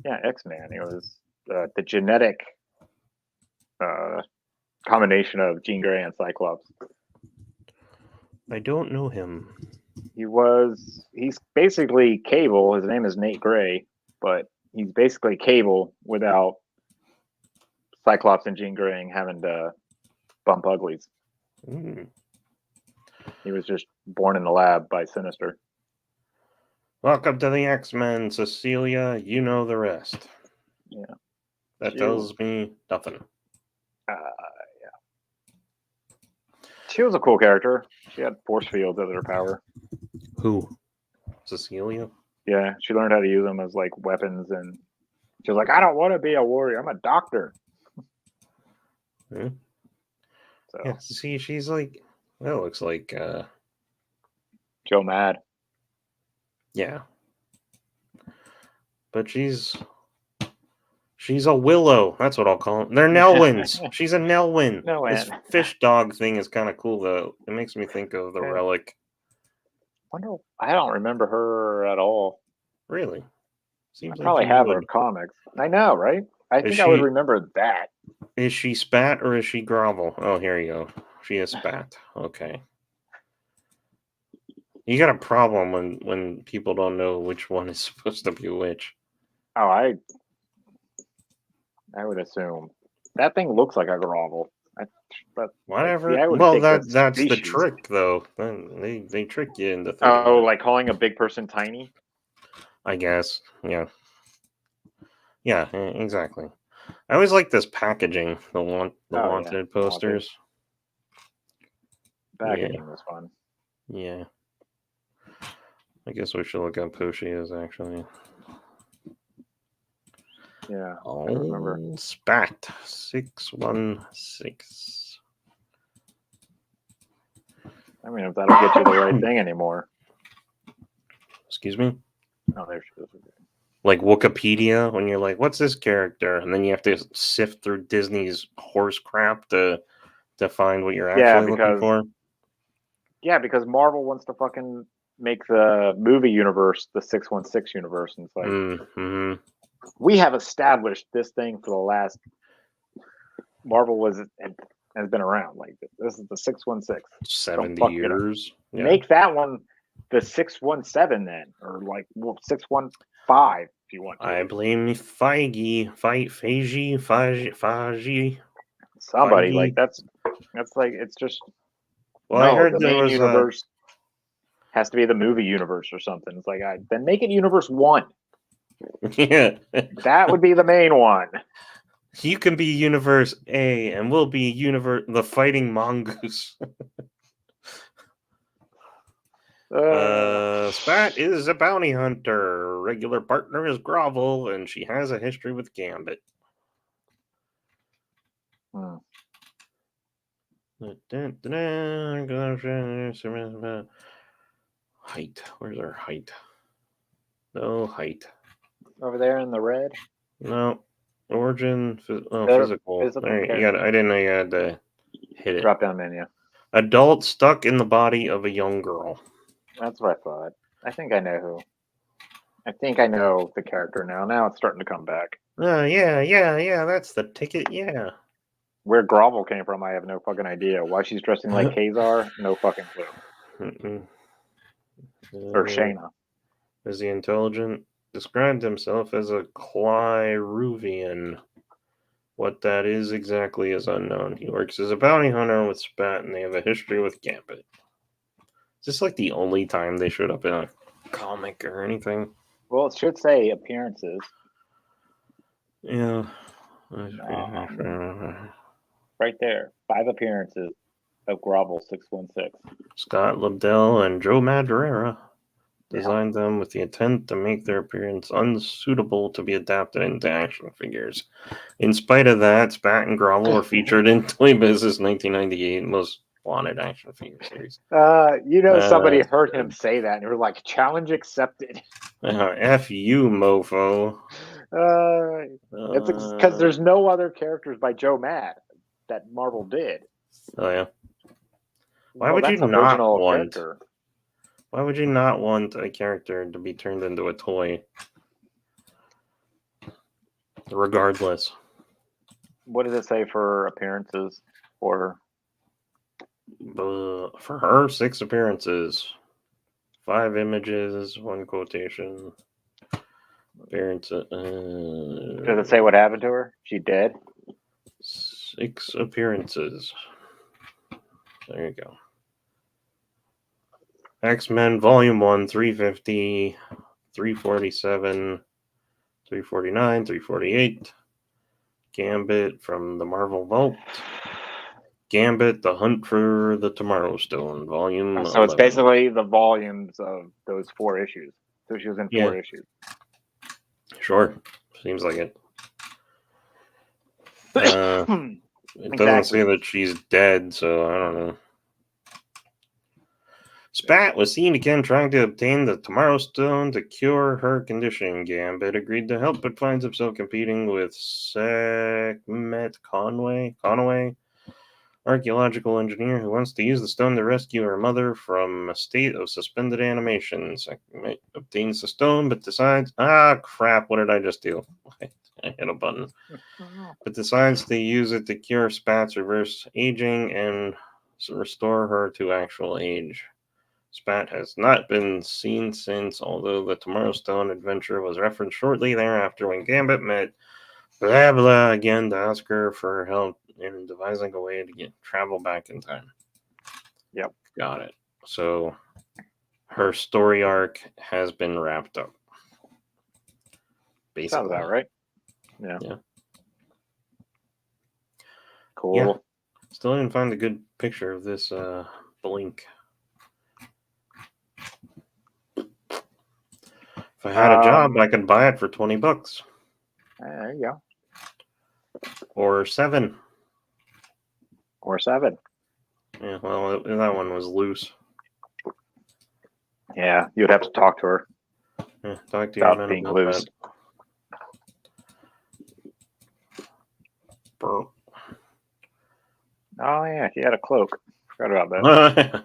Yeah, X-Man. It was the genetic combination of Jean Grey and Cyclops. I don't know him. He's basically Cable. His name is Nate Gray, but he's basically Cable without Cyclops and Jean Grey having to bump uglies. Mm. He was just born in the lab by Sinister. Welcome to the X-Men, Cecilia. You know the rest. Yeah. That tells me nothing. Yeah. She was a cool character. She had force fields as her power. Who? Cecilia? Yeah, she learned how to use them as like weapons, and she was like, "I don't want to be a warrior. I'm a doctor." Hmm. So yeah, see, she's like, that looks like Joe Mad. Yeah, but she's a Willow. That's what I'll call them. They're Nelwyns. She's a Nelwyn. This fish dog thing is kind of cool, though. It makes me think of the Relic. I don't remember her at all. Really? I probably have her comics. I know, right? I think I would remember that. Is she Spat or is she Grovel? Oh, here you go. She is Spat. Okay. You got a problem when people don't know which one is supposed to be which. Oh, I would assume that thing looks like a Grovel. But whatever. Yeah, well, that's the trick, though. They trick you into thinking. Oh, like calling a big person tiny. I guess. Yeah. Yeah. Exactly. I always like this packaging. The wanted posters. Packaging was fun. Yeah. I guess we should look up who she is, actually. Yeah. Oh, I remember. Spat 616. I mean, if that'll get you the right thing anymore. Excuse me? Oh, there she is. Like Wikipedia, when you're like, what's this character? And then you have to sift through Disney's horse crap to find what you're actually looking for. Yeah, because Marvel wants to fucking make the movie universe the 616 universe. And it's like, we have established this thing for the last... Marvel has been around. Like, this is the 616. 70 years. Yeah. Make that one the 617 then. Or like 615 if you want to. I blame Feige. Feige. Somebody. Like, that's like, it's just... Well, I heard the there main was universe has to be the movie universe or something. It's like, then make it Universe 1. Yeah. That would be the main one. You can be Universe A, and we'll be the Fighting Mongoose. Spat is a bounty hunter. Regular partner is Grovel, and she has a history with Gambit. Height. Where's our height? No height. Over there in the red. No. Origin. Physical. physical There, character. I didn't know you had to hit it. Drop down menu. Adult stuck in the body of a young girl. That's what I thought. I think I know who. I think I know the character now. Now it's starting to come back. Yeah. That's the ticket. Yeah. Where Grovel came from, I have no fucking idea. Why she's dressing like Kazar, no fucking clue. Or Shayna. Is he intelligent? Described himself as a Clyruvian. What that is exactly is unknown. He works as a bounty hunter with Spat, and they have a history with Gambit. Is this like the only time they showed up in a comic or anything? Well, it should say appearances. Yeah. Right there. 5 appearances of Grovel 616. Scott Lobdell and Joe Madureira designed them with the intent to make their appearance unsuitable to be adapted into action figures. In spite of that, Spat and Grovel were featured in Toy Biz's 1998 Most Wanted action figure series. Somebody heard him say that and they were like, challenge accepted. F you, mofo. It's because there's no other characters by Joe Mad that Marvel did. Oh, yeah. Why would you not want... Character. Why would you not want a character to be turned into a toy? Regardless. What does it say for appearances? For her, 6 appearances. 5 images, 1 quotation. Appearances. Does it say what happened to her? She dead? 6 appearances. There you go. X-Men Volume 1, 350, 347, 349, 348. Gambit from the Marvel Vault. Gambit, The Hunt for the Tomorrow Stone, Volume 11. So it's basically the volumes of those 4 issues. So she was in 4 issues. Sure. Seems like it. It doesn't say that she's dead, so I don't know. Spat was seen again trying to obtain the Tomorrow Stone to cure her condition. Gambit agreed to help, but finds himself competing with Sekhmet Conway, archaeological engineer who wants to use the stone to rescue her mother from a state of suspended animation. Sekhmet obtains the stone, but decides, crap, what did I just do? I hit a button. But decides to use it to cure Spat's reverse aging and restore her to actual age. Spat has not been seen since, although the Tomorrow Stone adventure was referenced shortly thereafter when Gambit met blah blah again to ask her for help in devising a way to travel back in time. Yep. Got it. So her story arc has been wrapped up. Basically. Sounds about right. Yeah. Cool. Yeah. Still didn't find a good picture of this Blink. If I had a job, I could buy it for $20. There you go. Or 7. Or 7. Yeah, well, that one was loose. Yeah, you'd have to talk to her. Yeah, talk to you about being loose. Burp. Oh yeah, he had a cloak. Forgot about that.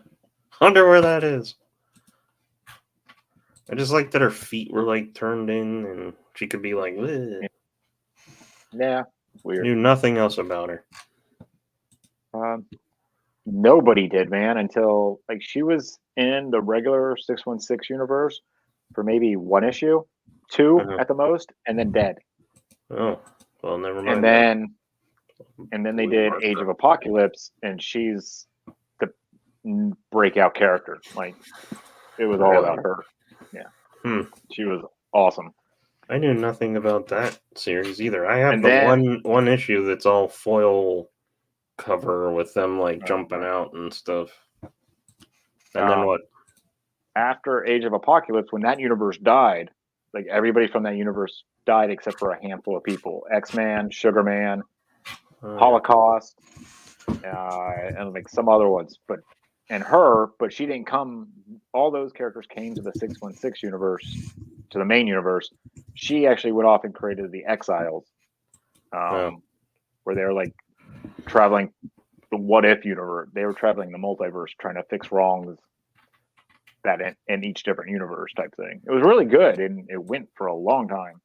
Wonder where that is. I just like that her feet were like turned in, and she could be like, bleh. Yeah, weird. Knew nothing else about her. Nobody did, man, until like she was in the regular 616 universe for maybe 1 issue, 2 at the most, and then dead. Oh, well, never mind. And then they did Age of Apocalypse, and she's the breakout character. Like it was all about her. Yeah, She was awesome. I knew nothing about that series either. I have the one issue that's all foil cover with them like jumping out and stuff. And then what? After Age of Apocalypse, when that universe died, like everybody from that universe died except for a handful of people: X-Man, Sugar Man, Holocaust, and like some other ones. But she didn't come. All those characters came to the 616 universe to the main universe. She actually went off and created the Exiles, where they were like traveling the what if universe. They were traveling the multiverse, trying to fix wrongs that in each different universe type thing. It was really good, and it went for a long time.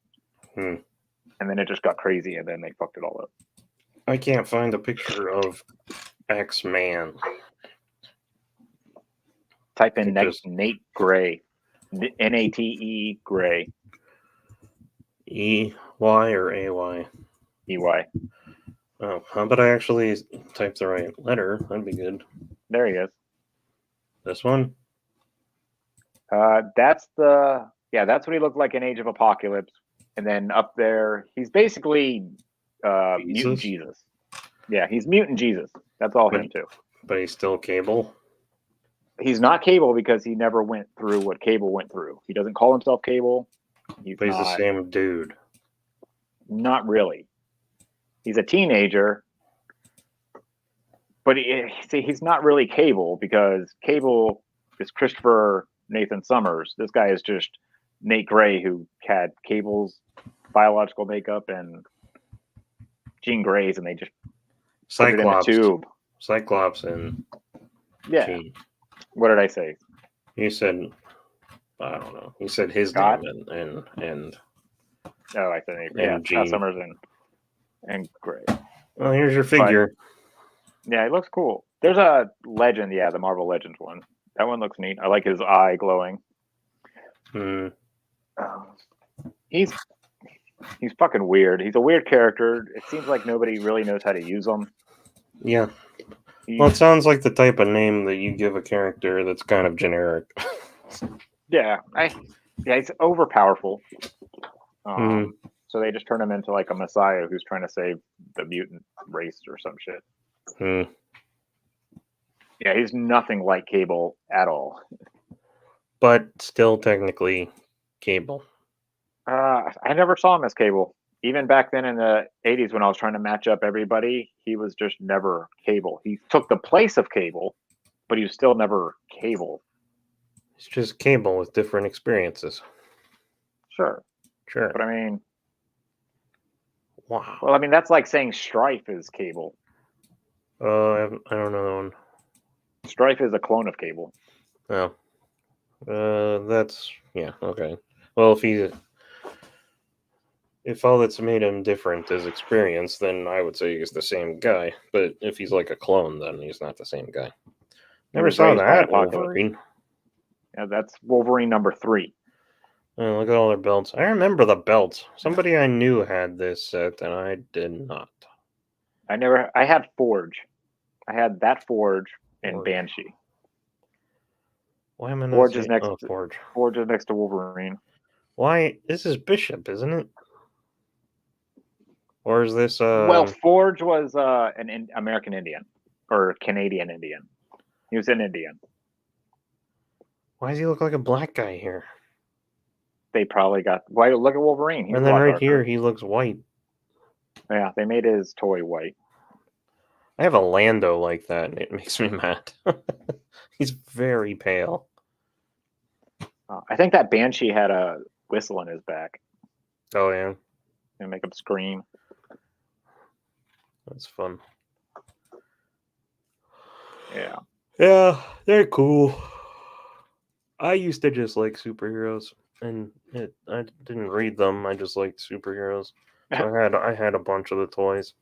And then it just got crazy, and then they fucked it all up. I can't find a picture of X-Man. Type in Nate Gray. Nate Gray. E-Y or A-Y? E-Y. Oh, how about I actually type the right letter? That'd be good. There he is. This one? That's what he looked like in Age of Apocalypse. And then up there, he's basically Mutant Jesus. Yeah, he's Mutant Jesus. That's all him too. But he's still Cable? He's not Cable because he never went through what Cable went through. He doesn't call himself Cable. He's the same dude. Not really. He's a teenager. But he's not really Cable because Cable is Christopher Nathan Summers. This guy is just Nate Gray, who had Cable's biological makeup and Jean Grey's, and they just Cyclops. Put it in a tube. Cyclops and Jean. What did I say? You said, I don't know. You said his God? name and Oh, I said Jean Summers and Gray. Well, here's your figure. But, yeah, it looks cool. There's a Legend, the Marvel Legends one. That one looks neat. I like his eye glowing. He's fucking weird. He's a weird character. It seems like nobody really knows how to use him. Yeah. Well, it sounds like the type of name that you give a character that's kind of generic. Yeah, he's overpowerful. So they just turn him into like a messiah who's trying to save the mutant race or some shit. Yeah, he's nothing like Cable at all. But still technically Cable. I never saw him as Cable. Even back then in the 80s when I was trying to match up everybody, he was just never Cable. He took the place of Cable, but he was still never Cable. It's just Cable with different experiences. Sure. But I mean... Wow. Well, I mean, that's like saying Strife is Cable. I don't know that one. Strife is a clone of Cable. Oh. That's... Yeah, okay. Well, if all that's made him different is experience, then I would say he's the same guy. But if he's like a clone, then he's not the same guy. Never saw that Wolverine. Yeah, that's Wolverine number 3. Oh, look at all their belts. I remember the belts. Somebody I knew had this set, and I did not. I had Forge. I had that Forge and Banshee. Why am I not Forge is next? Forge. Forge is next to Wolverine. Why? This is Bishop, isn't it? Or is this? Well, Forge was an American Indian or Canadian Indian. He was an Indian. Why does he look like a black guy here? They probably got. Why? Look at Wolverine. He's and then right here, he looks white. Yeah, they made his toy white. I have a Lando like that, and it makes me mad. He's very pale. I think that Banshee had a whistle in his back. Oh, yeah? And make him scream. That's fun. Yeah. Yeah, they're cool. I used to just like superheroes, and I didn't read them. I just liked superheroes. So I had a bunch of the toys.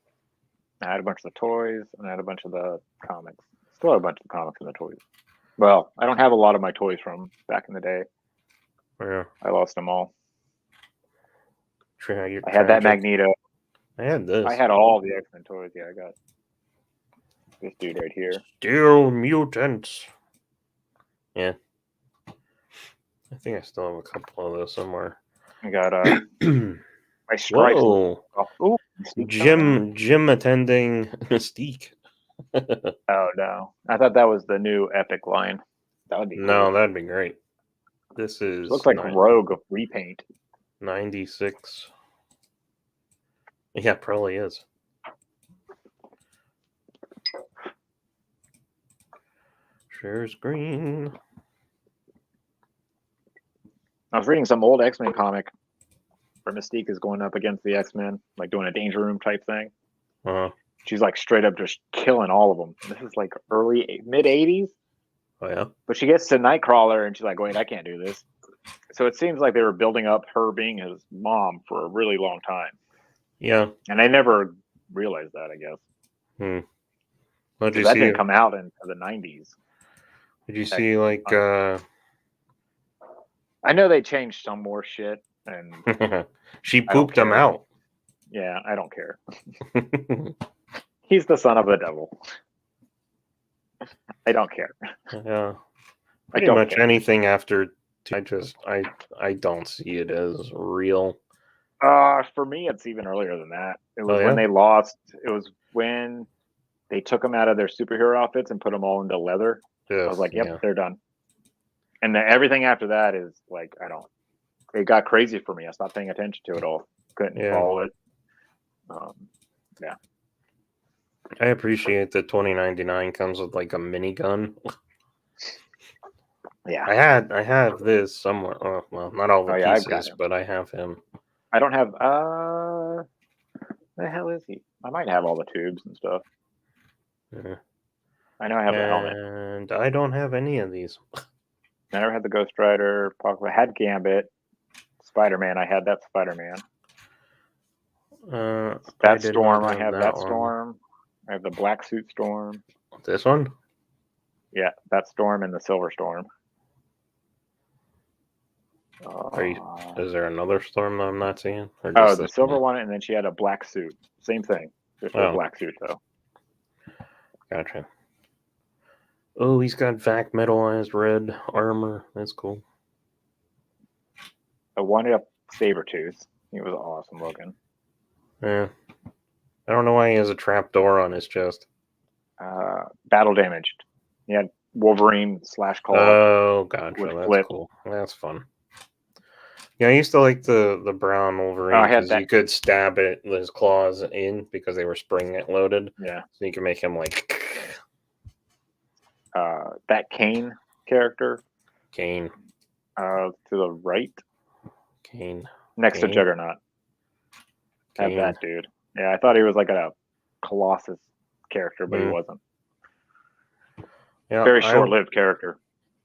I had a bunch of the toys, and I had a bunch of the comics. Still have a bunch of the comics and the toys. Well, I don't have a lot of my toys from back in the day. Yeah. I lost them all. I had that Magneto. I had this. I had all the X-Men toys. Yeah, I got this dude right here. Still mutants. Yeah. I think I still have a couple of those somewhere. I got my stripes. Oh, gym attending Mystique. Oh no! I thought that was the new Epic line. That would be cool. That'd be great. This is looks like Rogue of repaint. 96. Yeah, probably is. Shares green. I was reading some old X-Men comic where Mystique is going up against the X-Men, like doing a danger room type thing. Uh-huh. She's like straight up just killing all of them. This is like mid 80s. Oh yeah. But she gets to Nightcrawler and she's like, wait, I can't do this. So it seems like they were building up her being his mom for a really long time. Yeah. And they never realized that, I guess. What did you That see? didn't come out into the 90s. Did you see like I know they changed some more shit and she pooped him out. Yeah, I don't care. He's the son of the devil. I don't care. Yeah. Pretty much anything after I don't see it as real. For me it's even earlier than that. It was when they lost. It was when they took them out of their superhero outfits and put them all into leather. I was like, yep, they're done. And then everything after that is like, it got crazy for me. I stopped paying attention to it all. Couldn't follow it. Yeah. I appreciate that 2099 comes with like a minigun. Yeah. I have this somewhere. Oh, well, not all the pieces, but I have him. I don't have the hell is he? I might have all the tubes and stuff. Yeah. I know I have the helmet. And I don't have any of these. I never had the Ghost Rider. I had Gambit. Spider-Man. I had that Spider-Man. That Storm. I have that Storm. I have the Black Suit Storm. This one? Yeah, that Storm and the Silver Storm. Is there another Storm that I'm not seeing? Oh, the silver one, and then she had a black suit. Same thing. Just a black suit, though. Gotcha. Oh, he's got vac metalized red armor. That's cool. I wanted a Sabretooth. He was awesome looking. Yeah. I don't know why he has a trap door on his chest. Battle damaged. He had Wolverine / Claw. Oh, gotcha. That's cool. That's fun. Yeah, I used to like the brown Wolverine because you could stab it with his claws in because they were spring loaded. Yeah. So you can make him like... that Kane character. Kane. To the right. Kane. Next to Juggernaut. Have that dude. Yeah, I thought he was like a Colossus character, but he wasn't. Yeah, very short-lived character.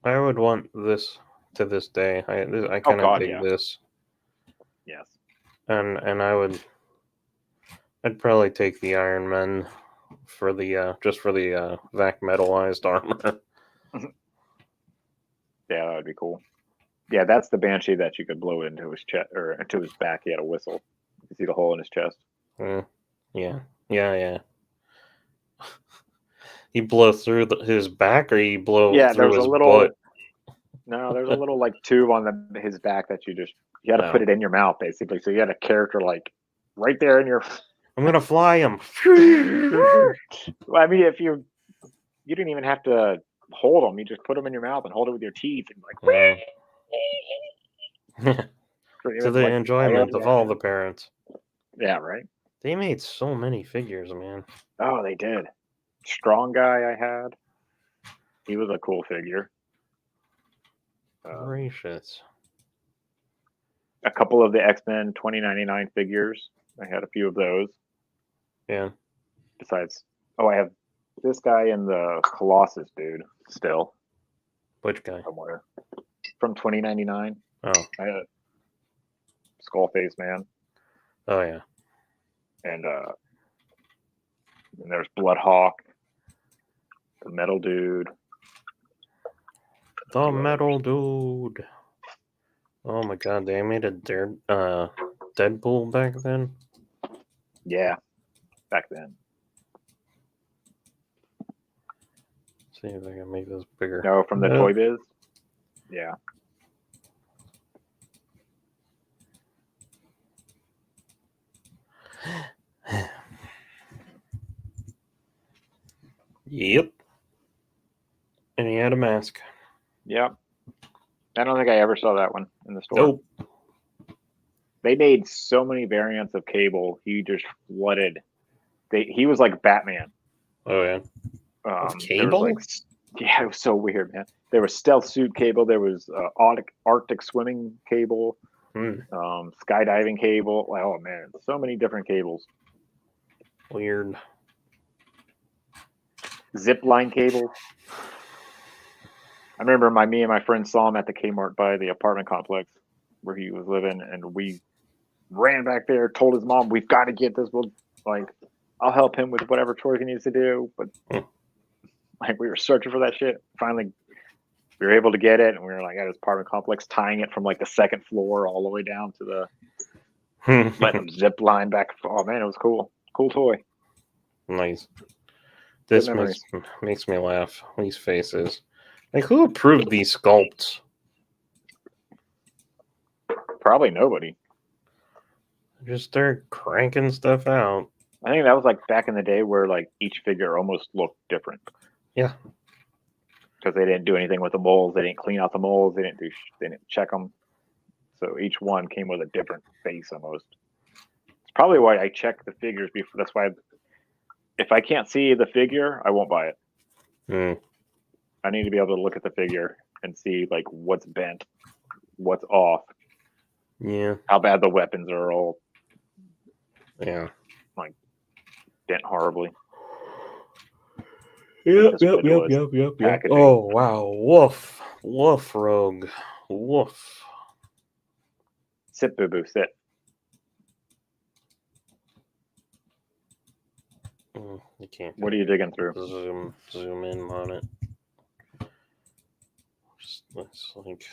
I would want this to this day. I kind of dig this. Yes. And I'd probably take the Iron Man for the just for the vac metalized armor. Yeah, that would be cool. Yeah, that's the Banshee that you could blow into his chest or into his back. He had a whistle. You can see the hole in his chest. Yeah. You blow through his back, or you blow through his butt? No, there's a little like tube on his back that you had to put it in your mouth, basically. So you had a character like right there in your. I'm gonna fly him. Well, I mean, if you didn't even have to hold them, you just put them in your mouth and hold it with your teeth and like. To the enjoyment of all the parents. Yeah, right. They made so many figures, man. Oh, they did. Strong Guy I had. He was a cool figure. Gracious. A couple of the X-Men 2099 figures. I had a few of those. Yeah. Besides, I have this guy and the Colossus dude still. Which guy? Somewhere. From 2099. Oh. I had Skullface Man. Oh, yeah. And there's Bloodhawk. The Metal Dude. The Metal Dude. Oh my god, they made a Deadpool back then? Yeah, back then. Let's see if I can make this bigger. No, from the Toy Biz? Yeah. Yep. And he had a mask. Yep. I don't think I ever saw that one in the store. Nope. They made so many variants of Cable. He just flooded. He was like Batman. Oh, yeah. Cable? Yeah, it was so weird, man. There was stealth suit cable. There was Arctic swimming cable, skydiving cable. Like, oh man, so many different cables. Weird. Zip line cables. I remember me and my friend saw him at the Kmart by the apartment complex where he was living, and we ran back there, told his mom, "We've got to get this. I'll help him with whatever chores he needs to do." But like, we were searching for that shit. Finally, we were able to get it, and we were like at his apartment complex, tying it from like the second floor all the way down to the letting him zip line back. Oh man, it was cool. Cool toy. Nice. This makes me laugh. These faces. Like, who approved these sculpts? Probably nobody. Just start cranking stuff out. I think that was like back in the day where like each figure almost looked different. Yeah. Because they didn't do anything with the molds. They didn't clean out the molds. They didn't check them. So each one came with a different face almost. It's probably why I check the figures before. That's why if I can't see the figure, I won't buy it. I need to be able to look at the figure and see like what's bent, what's off. Yeah. How bad the weapons are all. Yeah. Like bent horribly. Yep. Oh wow. Woof, Rogue. Woof. Sit, boo boo, sit. You can't. What are you digging through? Zoom in on it. Just looks like.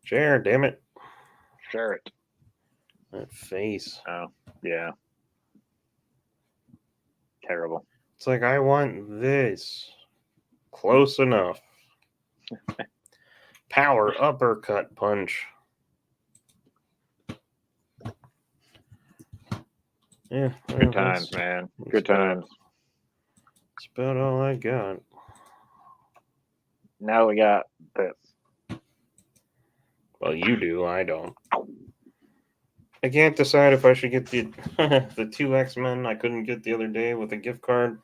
Share, damn it. Share it. That face. Oh, yeah. Terrible. It's like, I want this. Close enough. Power uppercut punch. Yeah. Good times, man. Good times. That's about all I got. Now we got this. Well, you do. I don't. I can't decide if I should get the the 2 X-Men I couldn't get the other day with a gift card,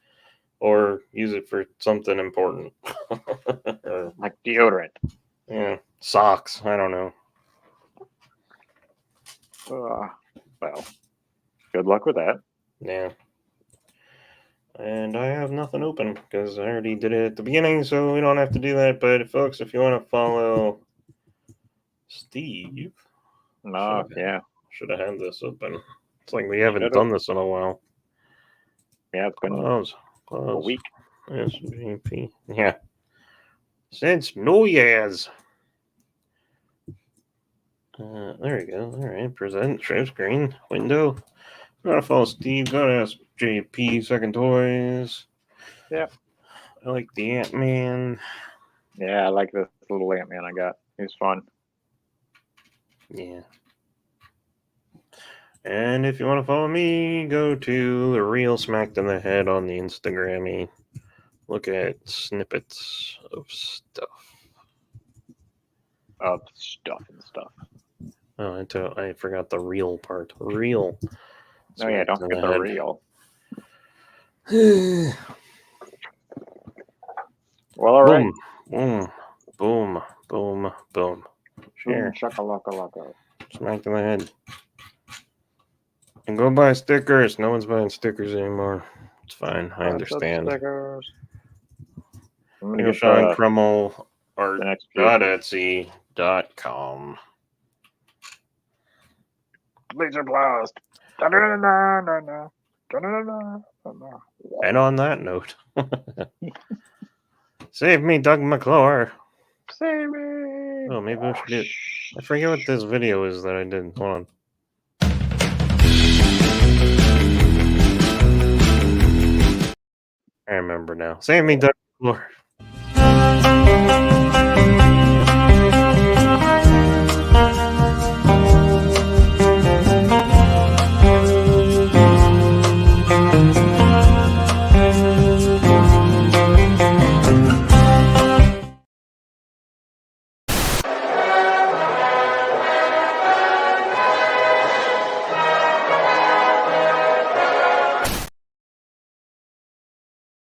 or use it for something important. Like deodorant. Yeah. Socks. I don't know. Well, good luck with that. Yeah. And I have nothing open because I already did it at the beginning, so we don't have to do that. But folks, if you want to follow Steve, yeah, should have had this open. It's like we haven't done this in a while. Yeah, it's been a week. SVP. Yeah. Since New Year's. There we go. All right. Present, share screen, window. Gotta follow Steve. Gotta ask JP, Second Toys. Yep. I like the Ant-Man. Yeah, I like this little Ant-Man I got. He's fun. Yeah. And if you want to follow me, go to the Real Smacked in the Head on the Instagrammy. Look at snippets of stuff. Of stuff and stuff. Oh, I forgot the real part. Real. Oh yeah, don't forget the real. Well, all right. Boom, boom, boom, boom. Share. Shakalaka. Smacked in the head. And go buy stickers. No one's buying stickers anymore. It's fine. I understand. Stickers. Sean Crummel art.etsy.com. Laser blast. And on that note, save me, Doug McClure. Save me. Oh, maybe I should do it. I forget what this video is that I did. Hold on. I remember now. Save me, Doug McClure.